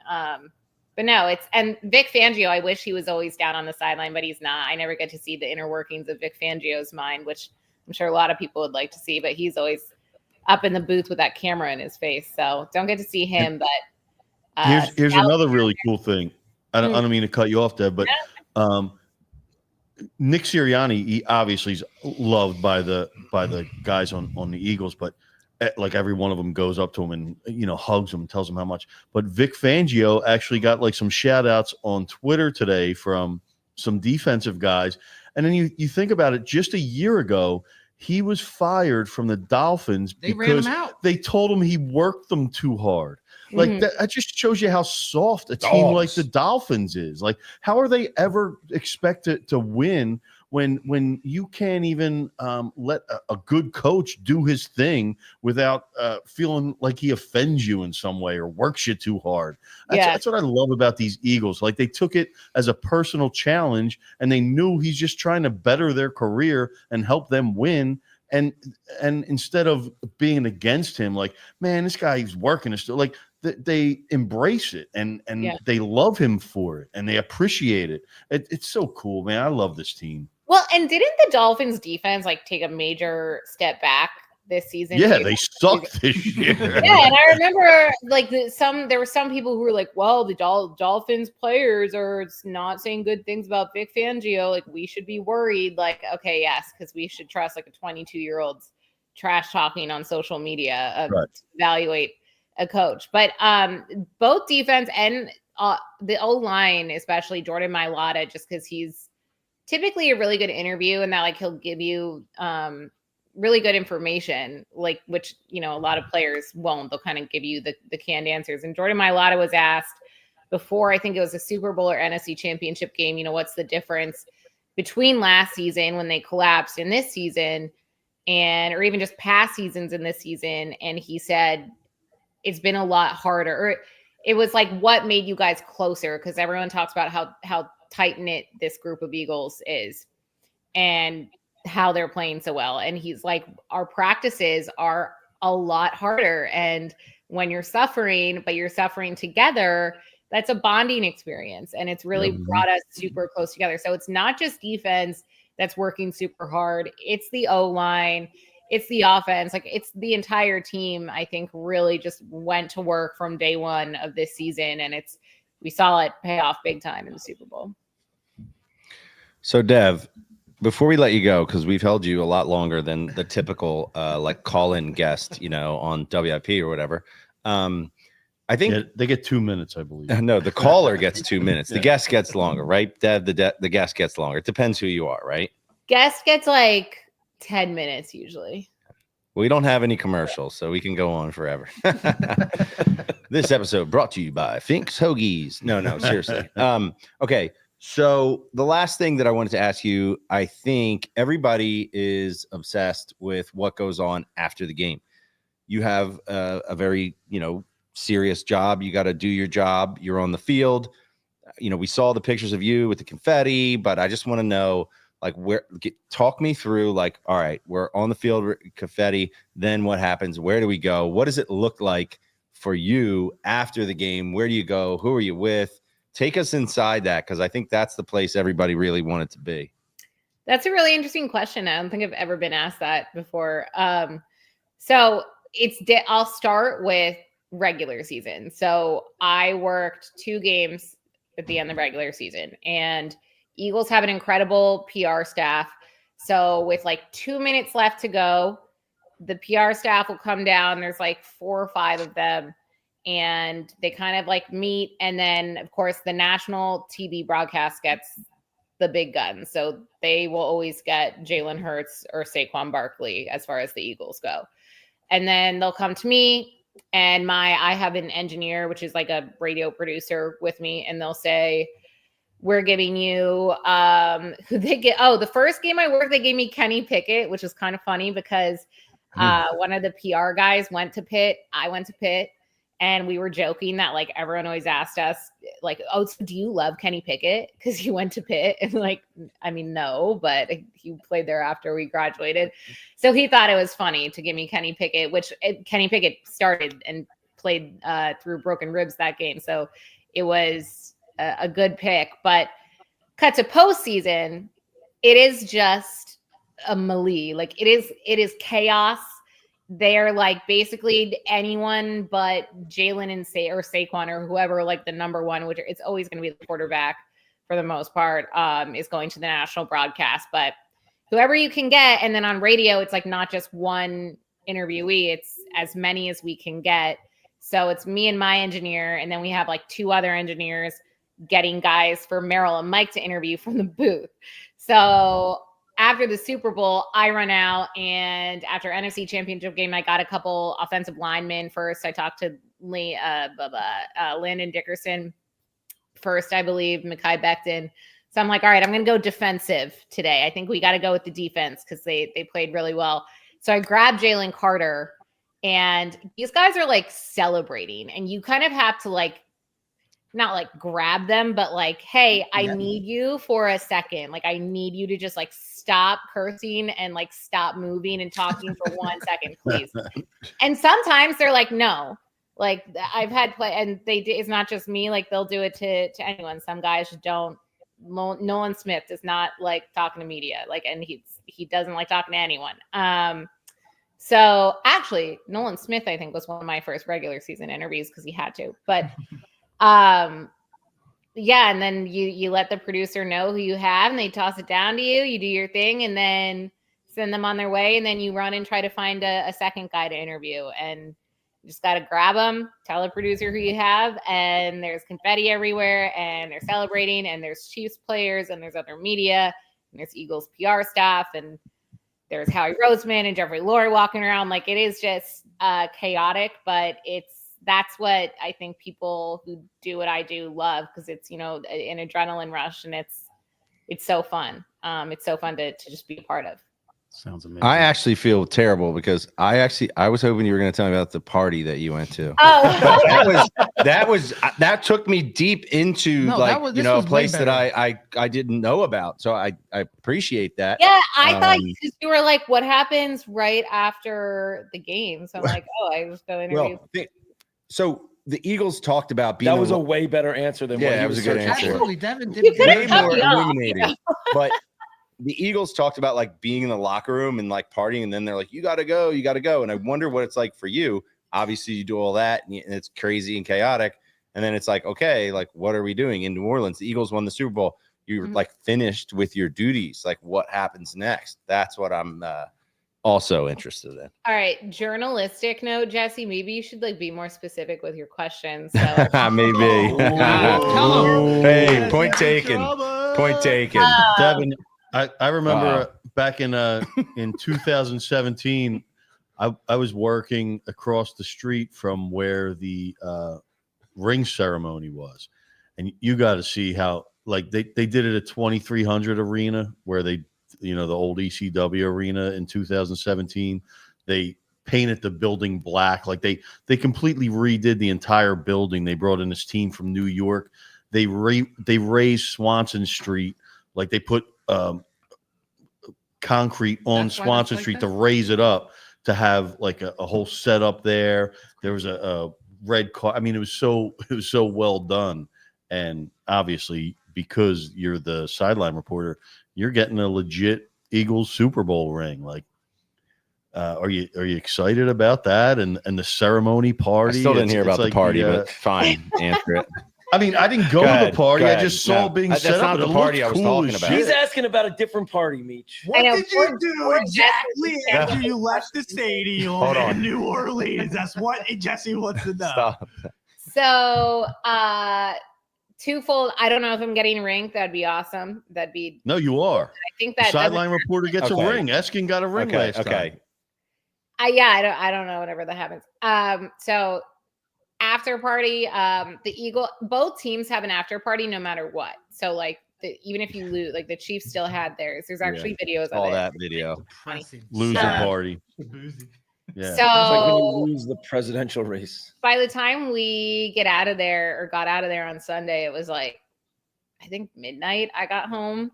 But no, and Vic Fangio, I wish he was always down on the sideline, but he's not. I never get to see the inner workings of Vic Fangio's mind, which I'm sure a lot of people would like to see, but he's always up in the booth with that camera in his face. So don't get to see him, but here's another really cool thing. I don't mean to cut you off, Deb, but Nick Sirianni, he obviously is loved by the guys on the Eagles, but like every one of them goes up to him and hugs him, tells him how much. But Vic Fangio actually got like some shout outs on Twitter today from some defensive guys. And then you think about it, just a year ago, he was fired from the Dolphins because they told him he worked them too hard. Like that just shows you how soft a team like the Dolphins is. Like, how are they ever expected to win when you can't even let a good coach do his thing without feeling like he offends you in some way or works you too hard? That's what I love about these Eagles. Like, they took it as a personal challenge, and they knew he's just trying to better their career and help them win. And instead of being against him, like, man, this guy is working. Like, they embrace it and they love him for it, and they appreciate it. It's so cool, man. I love this team. Well, and didn't the Dolphins defense like take a major step back this season? Yeah, they sucked this year. Yeah, and I remember like there were some people who were like, well, the Dolphins players are not saying good things about Vic Fangio. Like, we should be worried. Like, okay, yes, because we should trust like a 22-year-old's trash talking on social media to evaluate a coach. But both defense and the O-line, especially Jordan Mailata, just because he's typically a really good interview and that like he'll give you really good information, like which a lot of players won't. They'll kind of give you the canned answers. And Jordan Mailata was asked before, I think it was a Super Bowl or NFC Championship game, what's the difference between last season when they collapsed and this season, or even just past seasons in this season. And he said it's been a lot harder. Or it was like, what made you guys closer? Because everyone talks about how tight-knit this group of Eagles is and how they're playing so well. And he's like, our practices are a lot harder. And when you're suffering, but you're suffering together, that's a bonding experience. And it's really brought us super close together. So it's not just defense that's working super hard. It's the O-line. It's the offense. Like, it's the entire team, I think, really just went to work from day one of this season. And we saw it pay off big time in the Super Bowl. So, Dev, before we let you go, because we've held you a lot longer than the typical like call-in guest, on WIP or whatever. I think they get 2 minutes, I believe. No, the caller gets 2 minutes. The guest gets longer, right? Dev, the guest gets longer. It depends who you are, right? Guest gets like 10 minutes usually. We don't have any commercials, so we can go on forever. This episode brought to you by Fink's Hoagies. No, seriously. Okay, so the last thing that I wanted to ask you, I think everybody is obsessed with what goes on after the game. You have a very, serious job. You got to do your job. You're on the field. We saw the pictures of you with the confetti, but I just want to know, like, talk me through, like, all right, we're on the field, confetti, then what happens? Where do we go? What does it look like for you after the game? Where do you go? Who are you with? Take us inside that, because I think that's the place everybody really wanted to be. That's a really interesting question. I don't think I've ever been asked that before. So I'll start with regular season. So I worked 2 games at the end of the regular season, and Eagles have an incredible PR staff. So with like 2 minutes left to go, the PR staff will come down. There's like 4 or 5 of them, and they kind of like meet. And then, of course, the national TV broadcast gets the big guns. So they will always get Jalen Hurts or Saquon Barkley as far as the Eagles go. And then they'll come to me, and I have an engineer, which is like a radio producer with me, and they'll say, we're giving you the first game I worked, they gave me Kenny Pickett, which is kind of funny because one of the PR guys went to Pitt. I went to Pitt, and we were joking that like everyone always asked us like, oh, so do you love Kenny Pickett because you went to Pitt? And like, I mean, no, but he played there after we graduated. So he thought it was funny to give me Kenny Pickett, which Kenny Pickett started and played through broken ribs that game. So it was a good pick. But cut to postseason, it is just a melee. Like it is chaos. They're like basically anyone but Jalen and Saquon or whoever, like the number one, which it's always going to be the quarterback for the most part, is going to the national broadcast. But whoever you can get, and then on radio, it's like not just one interviewee; it's as many as we can get. So it's me and my engineer, and then we have like 2 other engineers getting guys for Merrill and Mike to interview from the booth. So after the Super Bowl, I run out, and after NFC Championship game, I got a couple offensive linemen first. I talked to Landon Dickerson first, I believe, Mekhi Becton. So I'm like, all right, I'm going to go defensive today. I think we got to go with the defense because they played really well. So I grabbed Jalen Carter, and these guys are like celebrating, and you kind of have to like, not like grab them, but like, hey, I need you for a second. Like, I need you to just like stop cursing and like stop moving and talking for 1 second, please. And sometimes they're like, no, like I've had play, and it's not just me. Like they'll do it to anyone. Some guys don't. Nolan Smith does not like talking to media. Like, and he doesn't like talking to anyone. So actually, Nolan Smith, I think, was one of my first regular season interviews because he had to. But yeah, and then you let the producer know who you have, and they toss it down to you. You do your thing, and then send them on their way, and then you run and try to find a second guy to interview. And you just got to grab them, tell the producer who you have, and there's confetti everywhere, and they're celebrating, and there's Chiefs players, and there's other media, and there's Eagles PR staff, and there's Howie Roseman and Jeffrey Lurie walking around. Like, it is just chaotic, but that's what I think people who do what I do love, because it's, an adrenaline rush, and it's so fun. It's so fun to just be a part of. Sounds amazing. I actually feel terrible because I was hoping you were going to tell me about the party that you went to. Oh, that took me deep into a place that I didn't know about. So I appreciate that. Yeah, I thought you were like, what happens right after the game? So I'm like, I just go interview. Well, so the Eagles talked about being. That was a way better answer than what he was a good searching answer. for. Absolutely, Devin did Way more illuminating. But the Eagles talked about like being in the locker room and like partying, and then they're like, you got to go. And I wonder what it's like for you. Obviously, you do all that, and it's crazy and chaotic. And then it's like, okay, like, what are we doing in New Orleans? The Eagles won the Super Bowl. You're like finished with your duties. Like, what happens next? That's what I'm also interested in. All right, journalistic note, Jesse, maybe you should like be more specific with your questions. So. Maybe. Hey, point taken. Point taken. Devin, I remember back in 2017, I was working across the street from where the ring ceremony was, and you got to see how like they did it at 2300 Arena, where they, the old ECW arena in 2017. They painted the building black, like they completely redid the entire building. They brought in this team from New York. They raised Swanson Street, like they put concrete on Swanson Street to raise it up, to have like a whole setup there. There was a red car. I mean, it was so well done. And obviously, because you're the sideline reporter, you're getting a legit Eagles Super Bowl ring. Like, are you excited about that and the ceremony party? I still didn't hear about the party, but fine, answer it. I mean, I didn't go to the party. I just saw it being That's set not up. the party I was talking about. He's asking about a different party, Meech. What know, did you do exactly Yeah. after you left the stadium Hold on. in New Orleans? That's what Jesse wants to know. Stop. So, twofold. I don't know if I'm getting ranked. That'd be awesome. That'd be. No, you are. I think The that sideline reporter gets Okay. a ring. Eskin got a ring last time. I don't know whenever that happens. So after party, both teams have an after party no matter what. So like even if you lose, like the Chiefs still had theirs. There's actually videos of All it. that video. Depressing. Loser party. Boozy. Yeah. So It's like when you lose the presidential race. by the time we got out of there on Sunday, it was like, I think midnight I got home.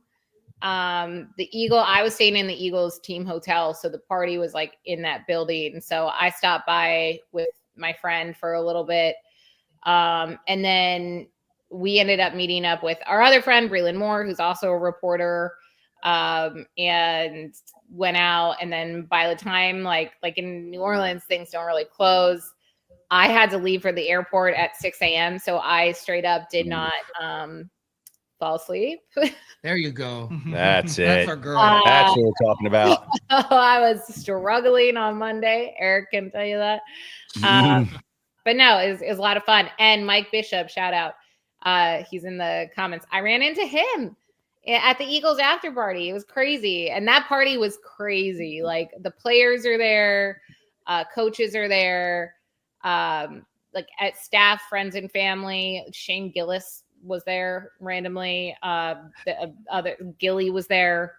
I was staying in the Eagles team hotel. So the party was like in that building. So I stopped by with my friend for a little bit. And then we ended up meeting up with our other friend, Breland Moore, who's also a reporter, and went out. And then by the time like in New Orleans, things don't really close. I had to leave for the airport at 6 a.m. So I straight up did not fall asleep. There you go. That's That's it. our girl. That's what we're talking about. I was struggling on Monday. Eric can tell you that. But no, it was a lot of fun. And Mike Bishop, shout out. He's in the comments. I ran into him at the Eagles after party. It was crazy. And that party was crazy. Like the players are there, coaches are there, like at staff, friends and family. Shane Gillis was there randomly. The other Gilly was there.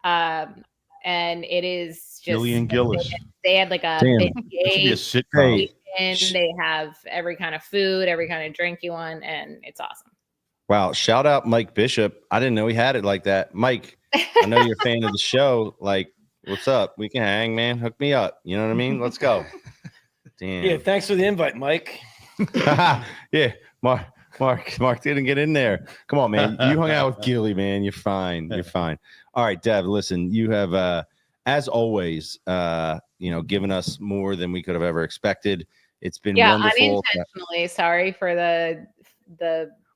And it is just Gillian Gillis. They had like a Damn. big It should be a sitcom. and they have every kind of food, every kind of drink you want, and it's awesome. Wow. Shout out Mike Bishop. I didn't know he had it like that. Mike, I know you're a fan of the show. Like, what's up? We can hang, man. Hook me up. You know what I mean? Let's go. Damn. Yeah, thanks for the invite, Mike. Yeah. Mark didn't get in there. Come on, man. You hung out with Gilly, man. You're fine. You're fine. All right, Dev, listen, you have, as always, given us more than we could have ever expected. It's been wonderful. Unintentionally. Sorry for the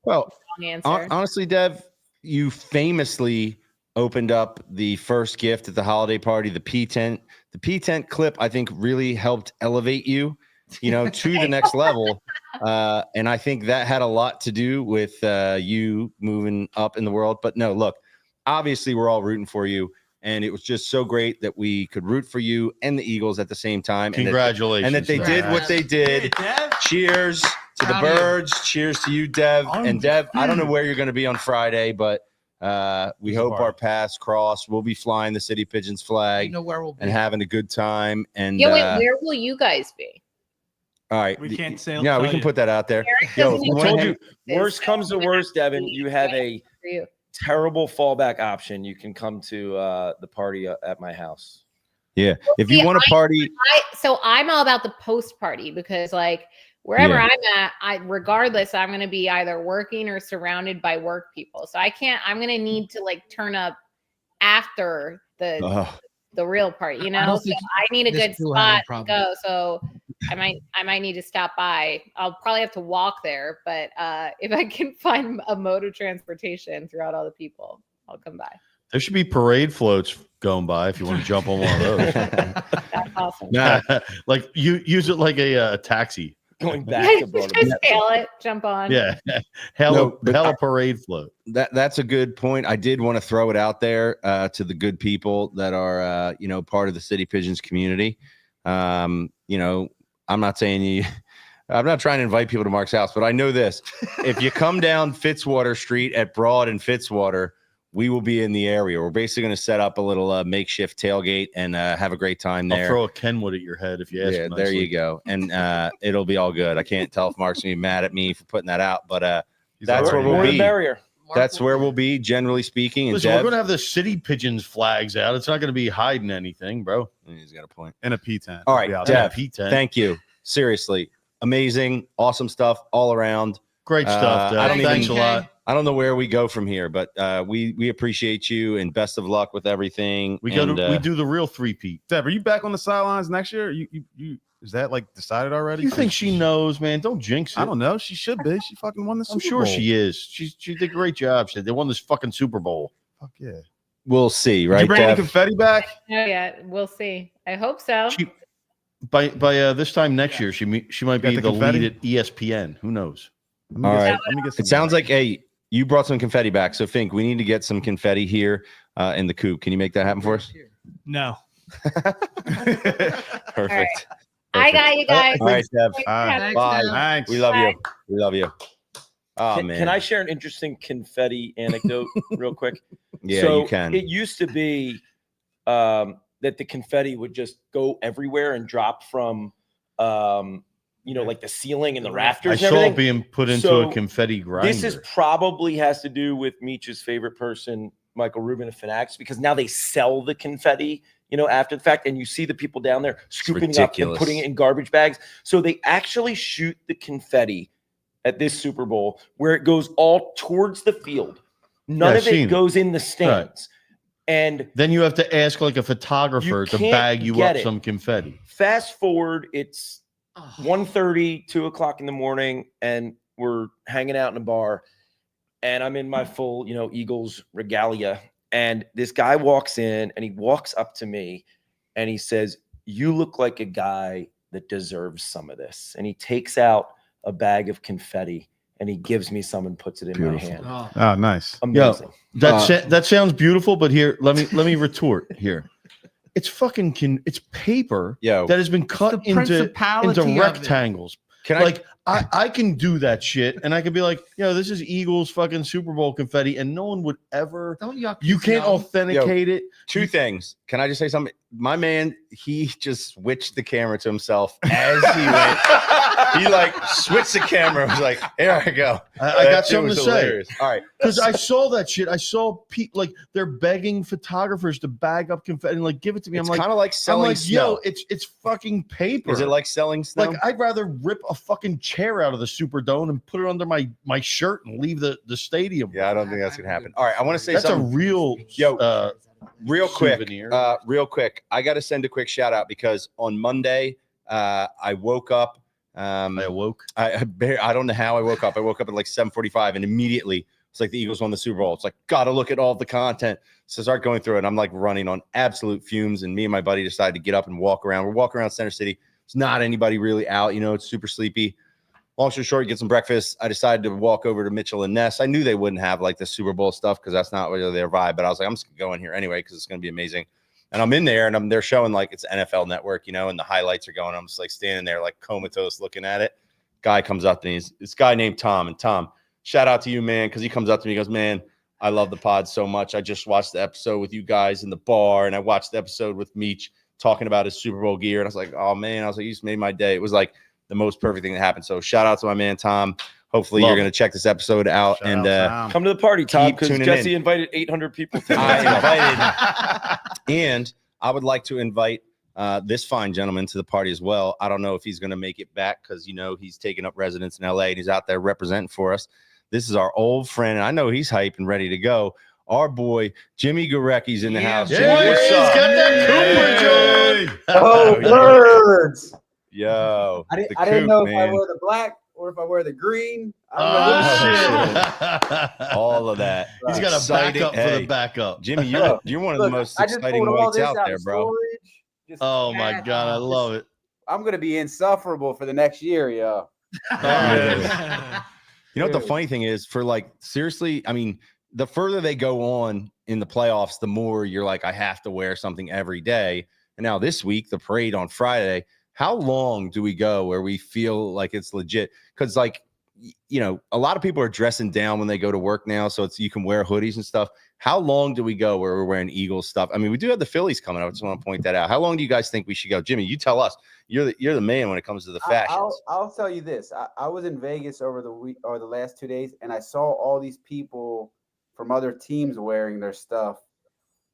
wrong answer. Honestly, Dev, you famously opened up the first gift at the holiday party, the P tent. The P tent clip, I think, really helped elevate you, to the next level. And I think that had a lot to do with you moving up in the world. But no, look, obviously we're all rooting for you. And it was just so great that we could root for you and the Eagles at the same time. Congratulations. And that they did what they did. Cheers to the birds. Cheers to you, Dev. And Dev, I don't know where you're going to be on Friday, but we hope our paths cross. We'll be flying the City Pigeons flag Where we'll be. and having a good time. And where will you guys be? all right. We can't say. Yeah, we can put that out there. Eric Yo, doesn't you even wanna told hang- you, worst comes to worst, Devin, you have a for you. terrible fallback option. You can come to the party at my house. Yeah. If you want to party. So I'm all about the post party because like wherever I'm at, regardless, I'm going to be either working or surrounded by work people. So I'm going to need to like turn up after the real party, So I need a good spot to go. So I might need to stop by. I'll probably have to walk there, but if I can find a mode of transportation throughout all the people, I'll come by. There should be parade floats going by if you want to jump on one of those. That's awesome. Like you use it like a taxi. Going back to Just hail it, jump on. Yeah. Hell a parade float. That's a good point. I did want to throw it out there to the good people that are part of the City Pigeons community. I'm not saying I'm not trying to invite people to Mark's house, but I know this. If you come down Fitzwater Street at Broad and Fitzwater, we will be in the area. We're basically going to set up a little makeshift tailgate and have a great time there. I'll throw a Kenwood at your head if you ask. Yeah, there you go. And it'll be all good. I can't tell if Mark's going to be mad at me for putting that out, but that's where we'll be. That's where we'll be, generally speaking. Listen, we're going to have the City Pigeons flags out. It's not going to be hiding anything, bro. He's got a point. And a P tent. All right, Dev, P10. thank you. Seriously, amazing, awesome stuff all around. Great stuff, Dev. Thanks a lot. I don't know where we go from here, but we appreciate you and best of luck with everything. We and, we do the real three-peat. Deb, are you back on the sidelines next year? You is that like decided already? You think she knows, man? Don't jinx it. I don't know. She should be. She fucking won the Super Bowl. I'm sure she is. She did a great job. They won this fucking Super Bowl. Fuck yeah. We'll see, right? Did you bring any Dev? confetti back? No, yeah, we'll see. I hope so. By this time next year, she might Got be the the confetti? lead at ESPN. Who knows? All right. Let me get some It sounds like you brought some confetti back. So Fink, we need to get some confetti here in the coop. Can you make that happen for us? No. Perfect. I got you guys. All right, Dev. Thanks, Bye. Dev. Thanks. We love Bye. you. We love you. Oh man. Can I share an interesting confetti anecdote real quick? Yeah, So you can. It used to be that the confetti would just go everywhere and drop from, like the ceiling and the rafters. I and saw everything. it being put into So a confetti grinder. This is probably has to do with Meech's favorite person, Michael Rubin of Fanatics, because now they sell the confetti, after the fact, and you see the people down there scooping up and ridiculous. putting it in garbage bags. So they actually shoot the confetti at this Super Bowl where it goes all towards the field. None Yeah, of it goes in the stands. And then you have to ask like a photographer You to can't bag you get up it. some confetti. fast forward, it's Oh. 1:30, 2 o'clock in the morning, and we're hanging out in a bar, and I'm in my full, Eagles regalia. And this guy walks in and he walks up to me and he says, "You look like a guy that deserves some of this." And he takes out a bag of confetti and he gives me some and puts it in my hand. Oh. Oh, nice. Amazing. That sounds beautiful, but here, let me retort here. It's fucking it's paper Yo, that has been cut the into principality of it. rectangles. can Like I can do that shit, and I can be like, this is Eagles fucking Super Bowl confetti, and no one would ever. Don't yuck. You can't yourself. authenticate it. two things. Can I just say something? My man, he just switched the camera to himself as he went. He like switched the camera. Was like, here I go. I That got shit something was to say. hilarious. All right. Because I saw that shit. I saw people like they're begging photographers to bag up confetti and like give it to me. It's I'm like, kind of like selling snow. it's fucking paper. Is it like selling snow? like I'd rather rip a fucking chair out of the Superdome and put it under my shirt and leave the stadium. Yeah, I don't think that's gonna happen. All right, I want to say That's a something real real quick. souvenir. Real quick. I got to send a quick shout out because on Monday, I woke up. I awoke. I don't know how I woke up. I woke up at like 7:45 and immediately it's like the Eagles won the Super Bowl. It's like, gotta look at all the content. So I start going through it. And I'm like running on absolute fumes. And me and my buddy decided to get up and walk around. We're walking around Center City. It's not anybody really out. It's super sleepy. Long story short, get some breakfast. I decided to walk over to Mitchell and Ness. I knew they wouldn't have like the Super Bowl stuff because that's not really their vibe. But I was like, I'm just going here anyway because it's going to be amazing. And I'm in there and they're showing like it's NFL Network, and the highlights are going. I'm just like standing there like comatose looking at it. Guy comes up to me. This guy named Tom. And Tom, shout out to you, man, because he comes up to me. He goes, "Man, I love the pod so much. I just watched the episode with you guys in the bar and I watched the episode with Meech talking about his Super Bowl gear." And I was like, "Oh, man," I was like, "You just made my day." It was like the most perfect thing that happened. So shout out to my man, Tom. Hopefully you're going to check this episode out. Shout and out, Tom. Come to the party, Tom, Keep because tuning Jesse in. invited 800 people. I invited, and I would like to invite this fine gentleman to the party as well. I don't know if he's going to make it back because, he's taking up residence in LA and he's out there representing for us. This is our old friend. And I know he's hype and ready to go. Our boy, Jimmy Gurecki's in the house. Yeah, Jimmy, what's he's up? got that Cooper, John. Oh, yeah. words! Yo, I the didn't coop, know if I man. wear the black or if I wear the green. All of that. He's got a Exciting. backup for Hey, the backup. Jimmy, Look, you're one of the most I just exciting pulled all whites this out there, of bro. storage. Just Oh my God, I love it. I'm gonna be insufferable for the next year, yo. You know what the funny thing is, for like, seriously, I mean, the further they go on in the playoffs, the more you're like, I have to wear something every day. And now this week, the parade on Friday, how long do we go where we feel like it's legit? Because like, a lot of people are dressing down when they go to work now. So you can wear hoodies and stuff. How long do we go where we're wearing Eagles stuff? I mean, we do have the Phillies coming up. I just want to point that out. How long do you guys think we should go? Jimmy, you tell us. You're the man when it comes to the fashions. I'll tell you this. I was in Vegas over the week or the last 2 days, and I saw all these people from other teams wearing their stuff.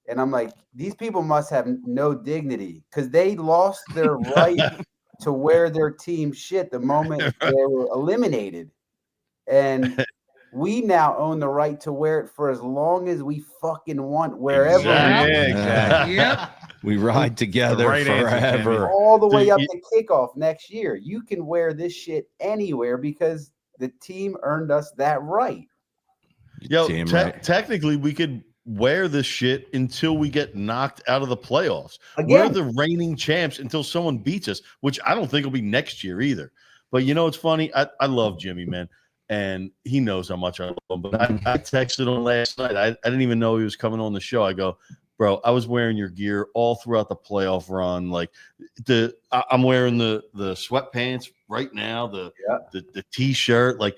And I'm like, these people must have no dignity because they lost their right to wear their team shit the moment they were eliminated. And we now own the right to wear it for as long as we fucking want, wherever Exactly. Yeah, exactly. Yep. We ride together right answer, Jimmy. forever. all the way Dude, up to kickoff next year. You can wear this shit anywhere because the team earned us that right. Yo, Damn right. technically, we could wear this shit until we get knocked out of the playoffs. Again. We're the reigning champs until someone beats us, which I don't think will be next year either. But you know, it's funny. I love Jimmy, man, and he knows how much I love him. But I texted him last night. I didn't even know he was coming on the show. I go, bro, I was wearing your gear all throughout the playoff run. Like I'm wearing the sweatpants right now, the t-shirt. Like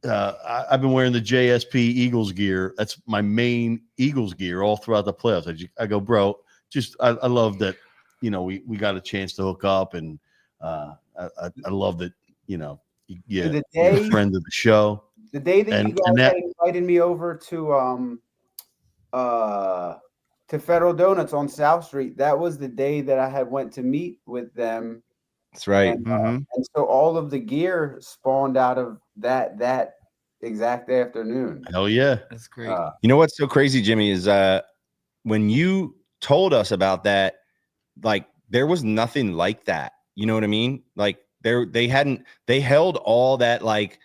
I've been wearing the JSP Eagles gear. That's my main Eagles gear all throughout the playoffs. I go, bro, just I love that. You know, we got a chance to hook up, and I love that. You know, you're a friend of the show. The day that you guys had invited me over to Federal Donuts on South Street, that was the day that I had went to meet with them. That's right. And so all of the gear spawned out of that exact afternoon. Hell yeah. That's great. You know what's so crazy, Jimmy, is when you told us about that, like there was nothing like that. You know what I mean? Like they held all that like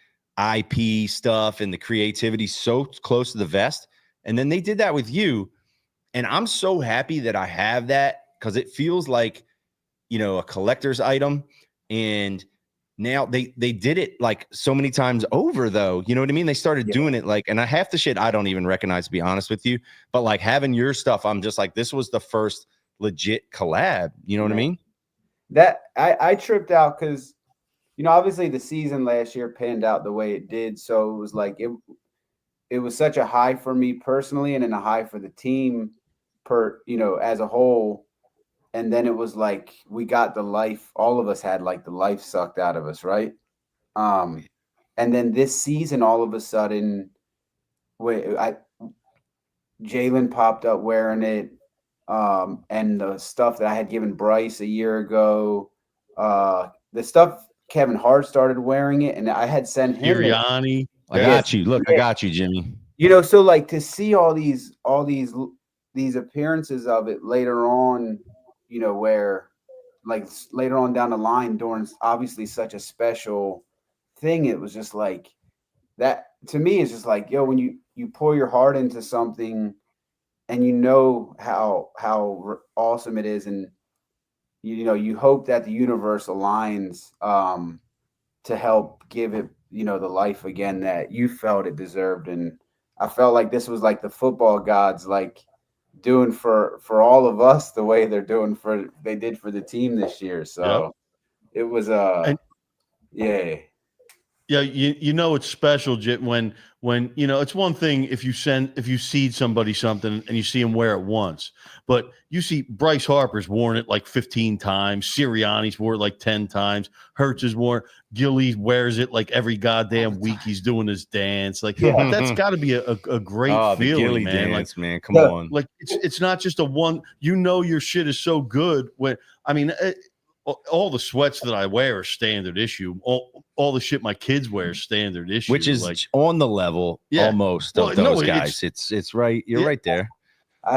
IP stuff and the creativity so close to the vest. And then they did that with you. And I'm so happy that I have that, because it feels like, you know, a collector's item. And now they did it like so many times over, though. You know what I mean? They started doing it like, and half the shit I don't even recognize, to be honest with you. But like having your stuff, I'm just like, this was the first legit collab. You know what I mean? That I tripped out because, you know, obviously the season last year panned out the way it did. So it was like it was such a high for me personally, and then a high for the team as a whole. And then it was like we got the life, all of us had like the life sucked out of us, right? And then this season, all of a sudden, Jalen popped up wearing it, and the stuff that I had given Bryce a year ago, the stuff Kevin Hart started wearing it, and I had sent him. Sirianni. I got you. Look, I got you, Jimmy. You know, so like to see all these appearances of it later on, you know, where like later on down the line during obviously such a special thing, it was just like that to me is just like, yo, when you pour your heart into something and you know how awesome it is, and you know, you hope that the universe aligns to help give it, you know, the life again that you felt it deserved. And I felt like this was like the football gods like doing for all of us the way they did for the team this year. So it was Yeah, you know it's special, Jit, when you know, it's one thing if you seed somebody something and you see them wear it once, but you see Bryce Harper's worn it like 15 times, Sirianni's wore it like 10 times, Hurts has worn, Gilly wears it like every goddamn week he's doing his dance. Like that's got to be a great feeling, Gilly man. Dance, man, come on. Like it's not just a one. You know your shit is so good when I mean. All the sweats that I wear are standard issue. All the shit my kids wear is standard issue, which is like on the level almost of those guys. It's right. You're right there.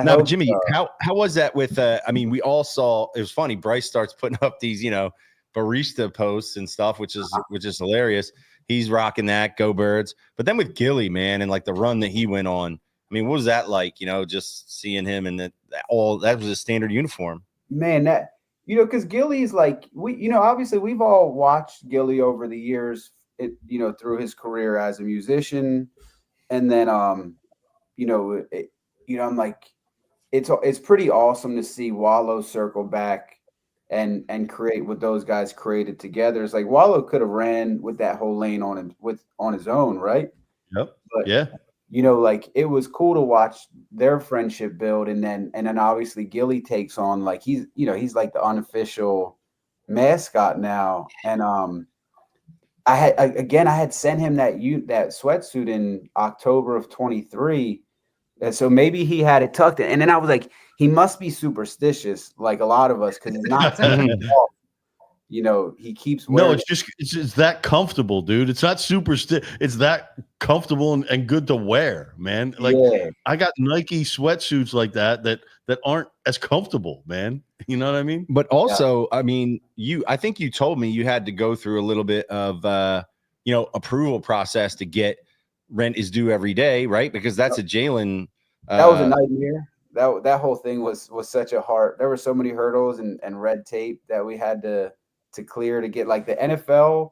Now, but Jimmy, how was that with? I mean, we all saw. It was funny. Bryce starts putting up these, you know, barista posts and stuff, which is hilarious. He's rocking that. Go Birds. But then with Gilly, man, and like the run that he went on. I mean, what was that like? You know, just seeing him and that was a standard uniform. Man, that. You know, because Gilly's like obviously we've all watched Gilly over the years, through his career as a musician, and then I'm like, it's pretty awesome to see Wallow circle back and create what those guys created together. It's like Wallow could have ran with that whole lane on his own, right? Yep. But, yeah. You know, like it was cool to watch their friendship build, and then obviously Gilly takes on like he's like the unofficial mascot now. And I had sent him that sweatsuit in October of 23, and so maybe he had it tucked in. And then I was like, he must be superstitious, like a lot of us, because he's not. he keeps No, wearing it's that comfortable, dude. It's not super it's that comfortable and good to wear, man. Like I got Nike sweatsuits like that aren't as comfortable, man. You know what I mean? But also, I mean, I think you told me you had to go through a little bit of approval process to get rent is due every day, right? Because that's a Jalen. That was a nightmare. That whole thing was such a hard. There were so many hurdles and red tape that we had to clear to get, like, the NFL.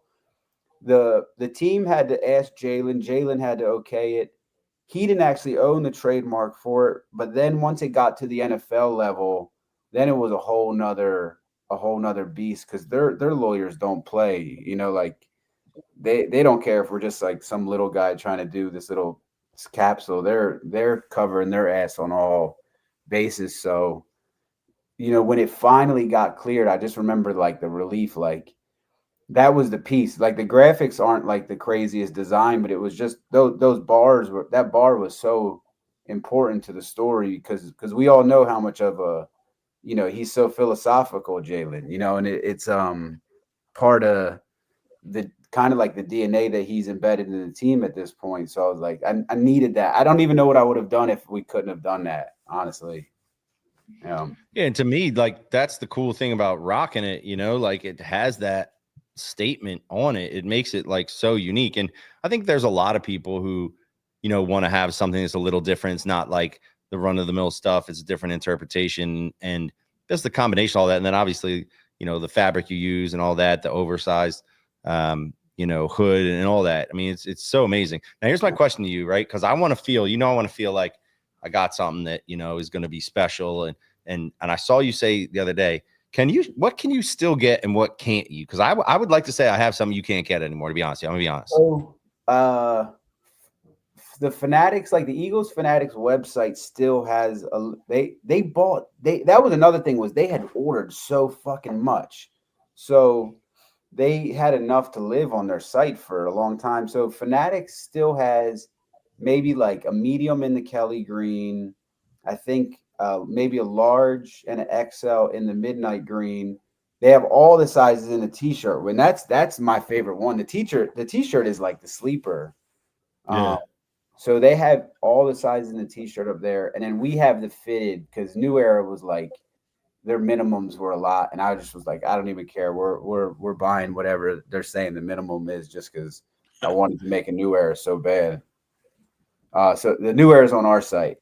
The team had to ask Jalen. Jalen had to okay it. He didn't actually own the trademark for it, but then once it got to the NFL level, then it was a whole nother beast, because their lawyers don't play. Like they don't care if we're just like some little guy trying to do this little capsule. They're covering their ass on all bases. So when it finally got cleared, I just remember, like, the relief. Like, that was the piece. Like, the graphics aren't like the craziest design, but it was just those bars that bar was so important to the story, because we all know how much of a he's so philosophical, Jalen, and it's part of the kind of like the DNA that he's embedded in the team at this point. So I was like, I needed that. I don't even know what I would have done if we couldn't have done that, honestly. Yeah, and to me, like, that's the cool thing about rocking it, like, it has that statement on it. It makes it, like, so unique. And I think there's a lot of people who, want to have something that's a little different. It's not like the run-of-the-mill stuff. It's a different interpretation. And just the combination of all that. And then obviously, the fabric you use and all that, the oversized, hood and all that. I mean, it's so amazing. Now, here's my question to you, right? Because I want to feel, I want to feel like I got something that, is going to be special. And I saw you say the other day, what can you still get and what can't you? Because I would like to say I have something you can't get anymore, to be honest. I'm going to be honest. So, the Fanatics, like the Eagles Fanatics website still has that was another thing, was they had ordered so fucking much. So they had enough to live on their site for a long time. So Fanatics still has maybe like a medium in the Kelly green. I think maybe a large and an XL in the midnight green. They have all the sizes in the t-shirt. When that's my favorite one. The t-shirt is like the sleeper. So they have all the sizes in the t-shirt up there. And then we have the fitted, because New Era was like, their minimums were a lot. And I just was like, I don't even care. We're buying whatever they're saying the minimum is, just because I wanted to make a New Era so bad. So the New Era is on our site.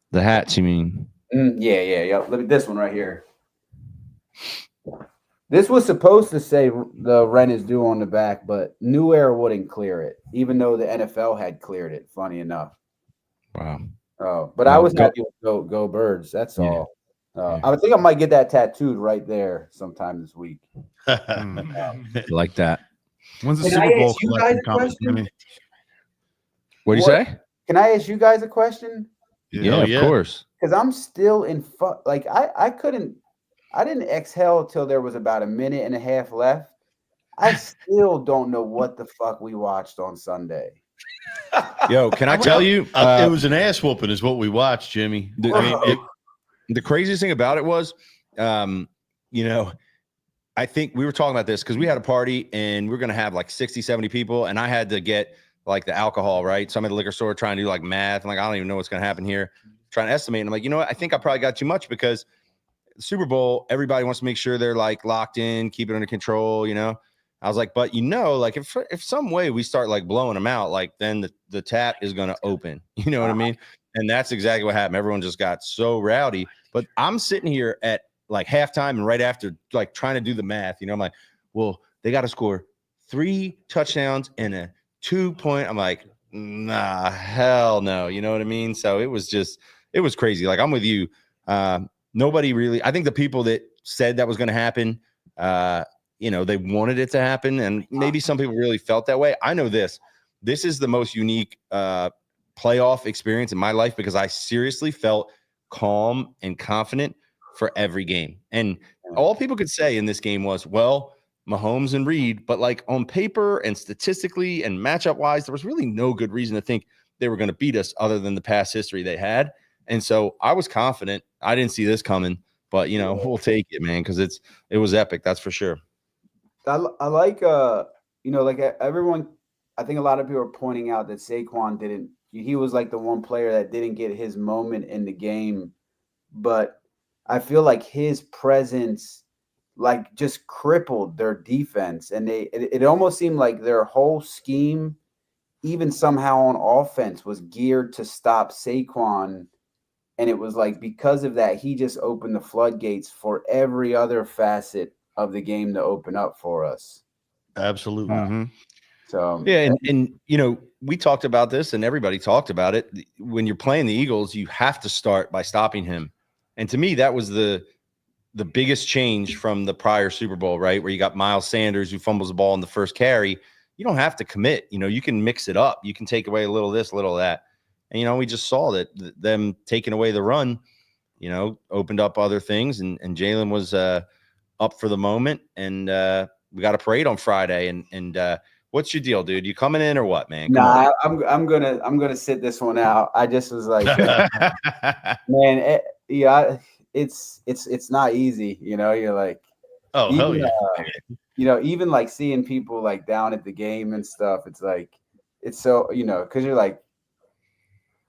The hats, you mean? Yeah. Look at this one right here. This was supposed to say the rent is due on the back, but New Era wouldn't clear it, even though the NFL had cleared it. Funny enough. Wow. But I was happy with Go Birds. That's all. I think I might get that tattooed right there sometime this week. Like that. When's the Super Bowl collection coming? What do you say? Can I ask you guys a question? Yeah, of course. Because I'm still in like I didn't exhale till there was about a minute and a half left. I still don't know what the fuck we watched on Sunday. Yo, can I tell you? It was an ass whooping is what we watched, Jimmy. The craziest thing about it was, I think we were talking about this because we had a party and we are going to have like 60, 70 people. And I had to get like the alcohol, right? So I'm at the liquor store trying to do like math. I'm like, I don't even know what's going to happen here. Trying to estimate. And I'm like, you know what? I think I probably got too much, because the Super Bowl, everybody wants to make sure they're like locked in, keep it under control, I was like, but like if some way we start like blowing them out, like then the tap is going to open, you know what I mean? And that's exactly what happened. Everyone just got so rowdy. But I'm sitting here at like halftime and right after, like trying to do the math, I'm like, well, they got to score 3 touchdowns and a 2-point. I'm like, nah, hell no. You know what I mean? So it was crazy. Like, I'm with you. Nobody really, I think the people that said that was going to happen, they wanted it to happen. And maybe some people really felt that way. I know this is the most unique playoff experience in my life, because I seriously felt calm and confident for every game. And all people could say in this game was, well, Mahomes and Reed, but like on paper and statistically and matchup wise, there was really no good reason to think they were going to beat us other than the past history they had. And so I was confident. I didn't see this coming, but you know, we'll take it, man, because it was epic. That's for sure. I like like everyone. I think a lot of people are pointing out that Saquon didn't. He was like the one player that didn't get his moment in the game, but I feel like his presence, like, just crippled their defense, and it almost seemed like their whole scheme, even somehow on offense, was geared to stop Saquon. And it was like, because of that, he just opened the floodgates for every other facet of the game to open up for us. Absolutely. Mm-hmm. So yeah, and you know, we talked about this, and everybody talked about it. When you're playing the Eagles, you have to start by stopping him. And to me, that was the biggest change from the prior Super Bowl, right? Where you got Miles Sanders who fumbles the ball in the first carry. You don't have to commit. You know, you can mix it up. You can take away a little of this, a little of that. And, you know, we just saw that them taking away the run, you know, opened up other things. And Jalen was up for the moment. And we got a parade on Friday. And what's your deal, dude? You coming in or what, man? Nah, I'm gonna sit this one out. I just was like, man, it's not easy. You know, you're like, oh, hell yeah. You know, even like seeing people like down at the game and stuff, it's like, it's so, you know, because you're like,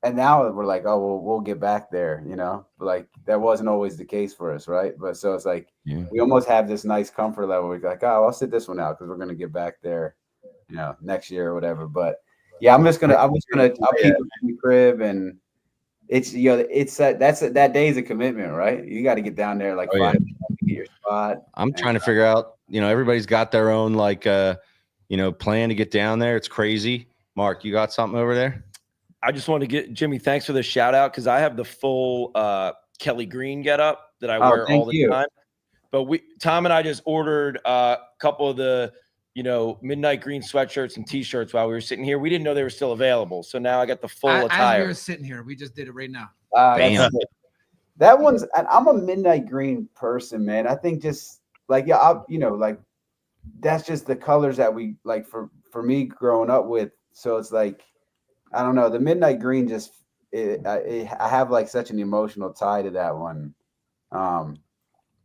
and now we're like, oh, well, we'll get back there, you know, but like that wasn't always the case for us, right? But so it's like, we almost have this nice comfort level. We're like, oh, I'll sit this one out because we're gonna get back there, you know, next year or whatever. But yeah, I'll keep it in the crib, and it's, you know, it's that day's a commitment, right? You got to get down there like 5 to get your spot. I'm trying to figure out, you know, everybody's got their own like you know, plan to get down there. It's crazy. Mark, you got something over there? I just want to get Jimmy, thanks for the shout out, because I have the full Kelly Green get up that I wear all the time. But Tom and I just ordered a couple of the, you know, midnight green sweatshirts and t-shirts while we were sitting here. We didn't know they were still available. So now I got the full attire. As we were sitting here, we just did it right now. That one's, I'm a midnight green person, man. I think just like, you know, like that's just the colors that we like for me growing up with. So it's like, I don't know, the midnight green just, I have like such an emotional tie to that one.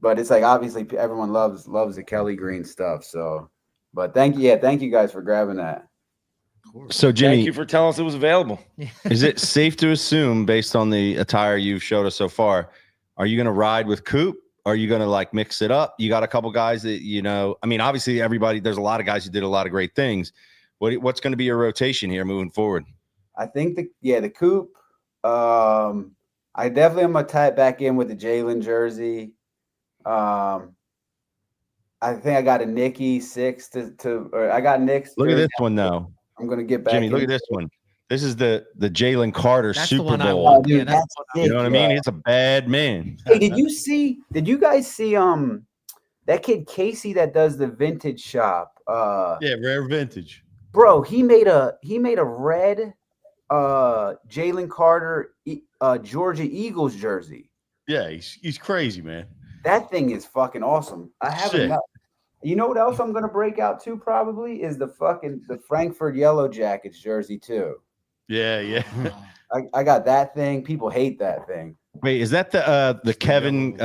But it's like, obviously everyone loves the Kelly Green stuff. So, but thank you guys for grabbing that. So Jimmy, thank you for telling us it was available. Is it safe to assume, based on the attire you've showed us so far, are you going to ride with Coop? Are you going to like mix it up? You got a couple guys that, you know, I mean, obviously there's a lot of guys who did a lot of great things. What's going to be your rotation here moving forward? I think the Coop. I definitely am gonna tie it back in with the Jalen jersey. I think I got a Nicky 6 or I got Nick's. Look at this one though. I'm gonna get back. Jimmy, look at this one. This is the Jalen Carter That's Super the one Bowl. I want. Yeah, that's you know what I mean? It's a bad man. Hey, did you guys see that kid Casey that does the vintage shop? Yeah, Rare Vintage. Bro, he made a red Jalen Carter Georgia Eagles jersey. Yeah, he's crazy, man. That thing is fucking awesome. I haven't. You know what else I'm gonna break out too? Probably is the Frankfurt Yellow Jackets jersey too. Yeah. I got that thing. People hate that thing. Wait, is that the Kevin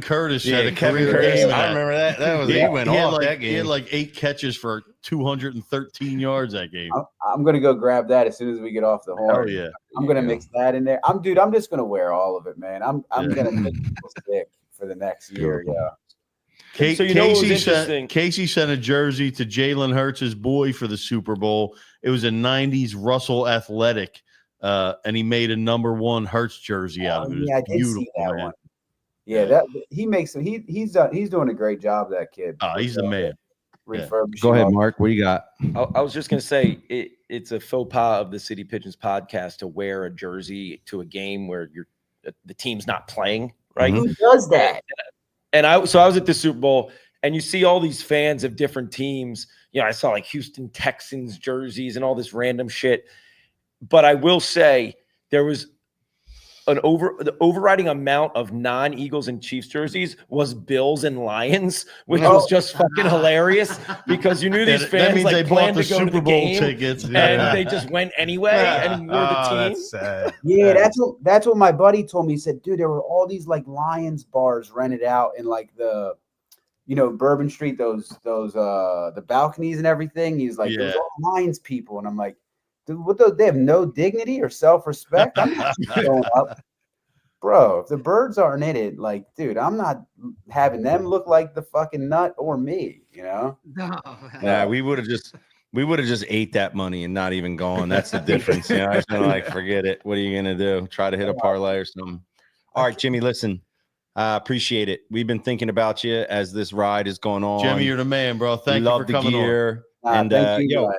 Curtis? Yeah, the Kevin Curtis. I remember that. That was he went off that game. He had like 8 catches for 213 yards that game. I'm gonna go grab that as soon as we get off the horn. Oh yeah, I'm gonna mix that in there. I'm just gonna wear all of it, man. I'm gonna make people sick for the next year. Yeah. So you know what was interesting? Casey sent a jersey to Jalen Hurts' boy for the Super Bowl. It was a 90s Russell Athletic, and he made a #1 Hurts jersey out of it. Yeah, I did see that one. Yeah, that he makes he's doing a great job, that kid. Oh, he's the man. Go ahead, Mark. What do you got? I was just gonna say it's a faux pas of the City Pigeons podcast to wear a jersey to a game where the team's not playing, right? Who does that? And I was at the Super Bowl, and you see all these fans of different teams. You know, I saw like Houston Texans jerseys and all this random shit. But I will say there was the overriding amount of non-Eagles and Chiefs jerseys was Bills and Lions, which Oh. was just fucking hilarious because you knew these That fans means like they bought planned the to go to Super the Bowl game tickets. and they just went anyway and wore the team. That's sad. Yeah, that's what my buddy told me. He said, dude, there were all these like Lions bars rented out in like the, Bourbon Street, those the balconies and everything. He's like, there's all Lions people, and I'm like, dude, they have no dignity or self-respect. I'm not showing up, bro. If the birds aren't in it, like, dude, I'm not having them look like the fucking nut or me. No. Yeah, we would have just ate that money and not even gone. That's the difference. I just been like, forget it. What are you gonna do? Try to hit a parlay or something. All right, Jimmy, listen. Appreciate it. We've been thinking about you as this ride is going on. Jimmy, you're the man, bro. Thank you for coming on. Thank you,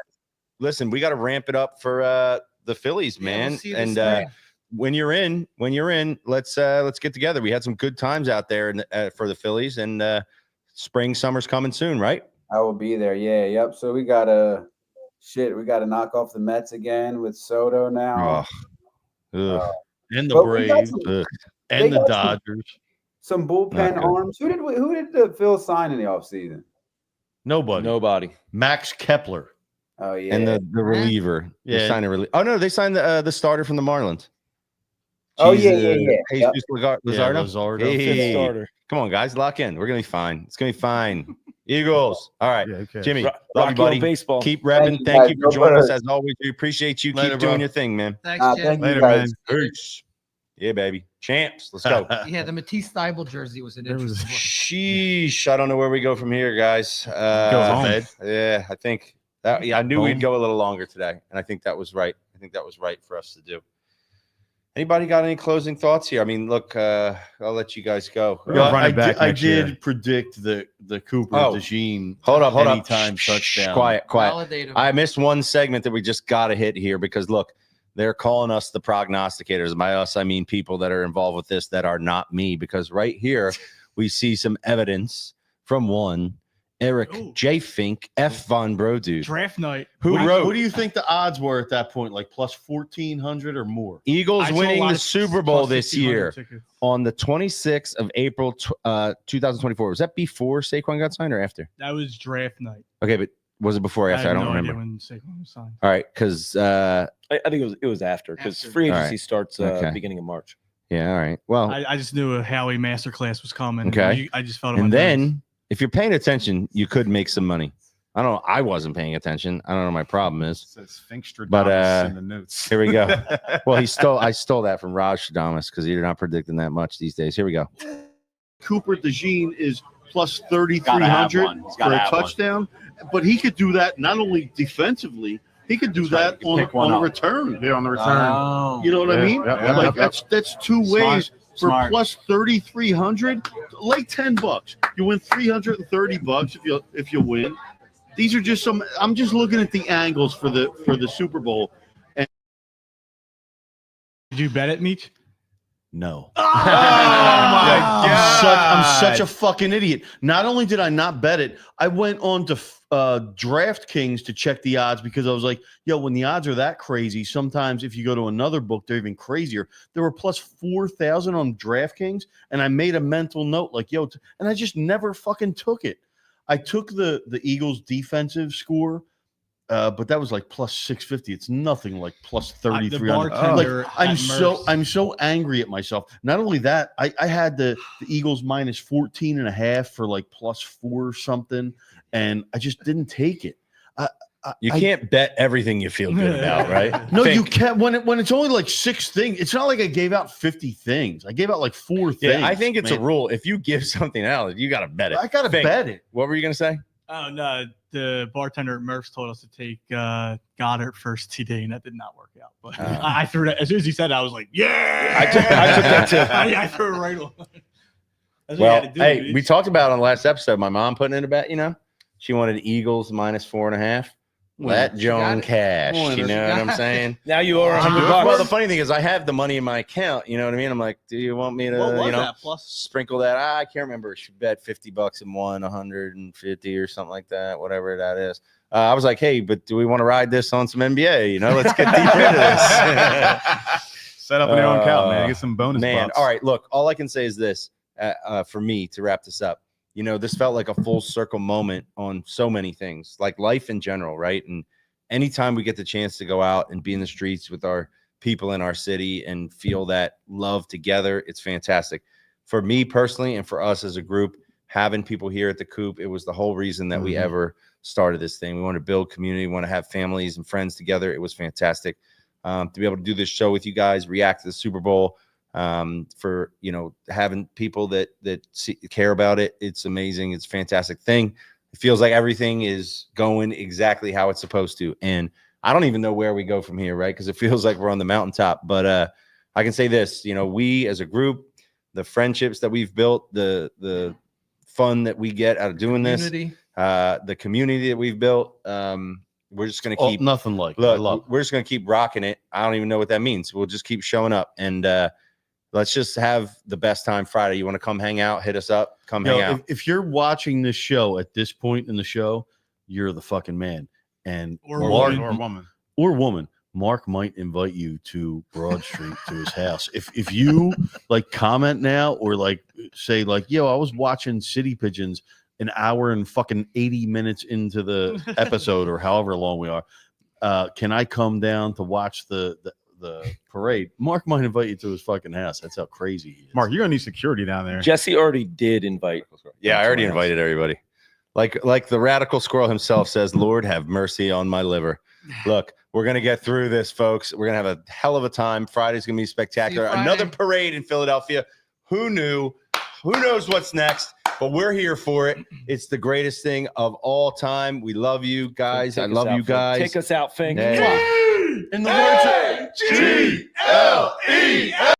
listen, we got to ramp it up for the Phillies, man. We'll see you and this spring. when you're in, let's get together. We had some good times out there for the Phillies, and spring, summer's coming soon, right? I will be there. Yeah, yep. So we gotta knock off the Mets again with Soto now. And the But we got Braves and the Dodgers. Some bullpen arms. Who did the Phil sign in the offseason? Nobody. Max Kepler. Oh yeah. And the reliever. Yeah. They signed they signed the starter from the Marlins. Oh, yeah. Jesus Luzardo. Luzardo. Hey, Starter. come on, guys, lock in. We're gonna be fine. It's gonna be fine. Eagles. All right, Yeah, okay. Jimmy. Rock Love you, buddy. baseball. Keep repping. Thank Thank you, you for guys. joining No us birds. as always. We appreciate you. Later, Keep doing bro. your thing, man. Thanks, Jim. Thank you, Later, guys. man. Peace. Yeah, baby. Champs. Let's go. Yeah, the Matisse Thybulle jersey was an There was- interesting one. Sheesh. I don't know where we go from here, guys. Go home. Yeah, I think that. Yeah, I knew we'd go a little longer today, and I think that was right. I think that was right for us to do. Anybody got any closing thoughts here? I mean, look, I'll let you guys go. We're gonna run it back I next year. did predict the Cooper Oh. DeJean. Hold up. Anytime Shh, touchdown. Quiet. Validate 'em. I missed one segment that we just got to hit here because look, they're calling us the prognosticators. By us, I mean people that are involved with this that are not me, because right here we see some evidence from one Eric Ooh. J. Fink F. Von Bro dude. Draft night. Who What wrote do you think the odds were at that point? Like plus 1,400 or more? Eagles I saw a winning lot the of Super Bowl plus this 1,500 year tickets. on the 26th of April, 2024. Was that before Saquon got signed or after? That was draft night. Okay, but was it before or after? I have don't no idea remember. when Saquon was signed. All right, because I think it was after because After. free All agency right. starts Okay. beginning of March. yeah, all right. Well, I just knew a Howie masterclass was coming. Okay. I just felt it. and in my then nerves. if you're paying attention, you could make some money. I don't know. I wasn't paying attention. I don't know what my problem is. Says Finkstradamus But, in the notes. Here we go. Well, I stole that from Raj Shadamas because you're not predicting that much these days. Here we go. Cooper DeJean is plus Gotta have 3,300 one. He's for gotta a have one. touchdown, but he could do that not only defensively, he could do That's right. that He could pick one on a up. return. Yeah, on the return. Oh. You know what I Yeah, mean? yeah, Like yeah. that's two Smart. ways for Smart. plus 3,300. Like $10, you win $330 if you win. These are just some. I'm just looking at the angles for the Super Bowl. Did you bet it, Meech? No. Oh, my I'm such a fucking idiot. Not only did I not bet it, I went on to DraftKings to check the odds because I was like, yo, when the odds are that crazy, sometimes if you go to another book, they're even crazier. There were plus 4,000 on DraftKings, and I made a mental note like, yo, and I just never fucking took it. I took the Eagles defensive score, but that was like plus 650. It's nothing like plus 3,300. bartender I'm at I'm so angry at myself. Not only that, I had the Eagles minus 14.5 for like plus 4 or something, and I just didn't take it. You can't bet everything you feel good about, right? No, Fink. you can't. When it's only like 6 things, it's not like I gave out 50 things. I gave out like 4 things. Yeah, I think it's a man. rule. If you give something out, you got to bet it. I gotta Fink, bet it. What were you gonna say? Oh no, the bartender at Murph's told us to take Goddard first TD, and that did not work out. But I threw that as soon as he said that, I was like, yeah. I took that too. I threw it right on. That's what you Well, had to do, hey, dude. we talked about it on the last episode. My mom putting in a bet. She wanted Eagles minus 4.5. Let Joan it. cash. You Winner. know what I'm saying? Now you owe Well, $100. the funny thing is, I have the money in my account. You know what I mean? I'm like, do you want me to, What was that? Plus sprinkle that? I can't remember. She bet $50 and won 150 or something like that, whatever that is. I was like, hey, but do we want to ride this on some NBA? Let's get deep into this. Set up on your own account, man. Get some bonus Man, bucks. all right. Look, all I can say is this for me to wrap this up. You know, this felt like a full circle moment on so many things, like life in general, right? And anytime we get the chance to go out and be in the streets with our people in our city and feel that love together, it's fantastic. For me personally, and for us as a group, having people here at the Coop, it was the whole reason that we ever started this thing. We want to build community, we want to have families and friends together. It was fantastic to be able to do this show with you guys, react to the Super Bowl, for, you know, having people that care about it. It's amazing. It's a fantastic thing. It feels like everything is going exactly how it's supposed to. And I don't even know where we go from here, right? Because it feels like we're on the mountaintop. But I can say this, you know, we as a group, the friendships that we've built, the fun that we get out of doing this, the community that we've built, we're just going to keep nothing like look, we're just going to keep rocking it. I don't even know what that means. We'll just keep showing up, and let's just have the best time Friday. You want to come hang out, hit us up, come hang out. If you're watching this show at this point in the show, you're the fucking man. And Or woman. Mark might invite you to Broad Street to his house. If you like comment now or like say like, yo, I was watching City Pigeons an hour and fucking 80 minutes into the episode or however long we are, can I come down to watch the parade? Mark might invite you to his fucking house. That's how crazy he is. Mark, you're gonna need security down there. Jesse already did invite. Yeah, I already invited everybody. Like the radical squirrel himself says, Lord have mercy on my liver. Look, we're going to get through this, folks. We're going to have a hell of a time. Friday's going to be spectacular. Another parade in Philadelphia. Who knew? Who knows what's next? But we're here for it. It's the greatest thing of all time. We love you guys. I love you guys. Take us out, Fink. Hey. In the words of G-L-E-L.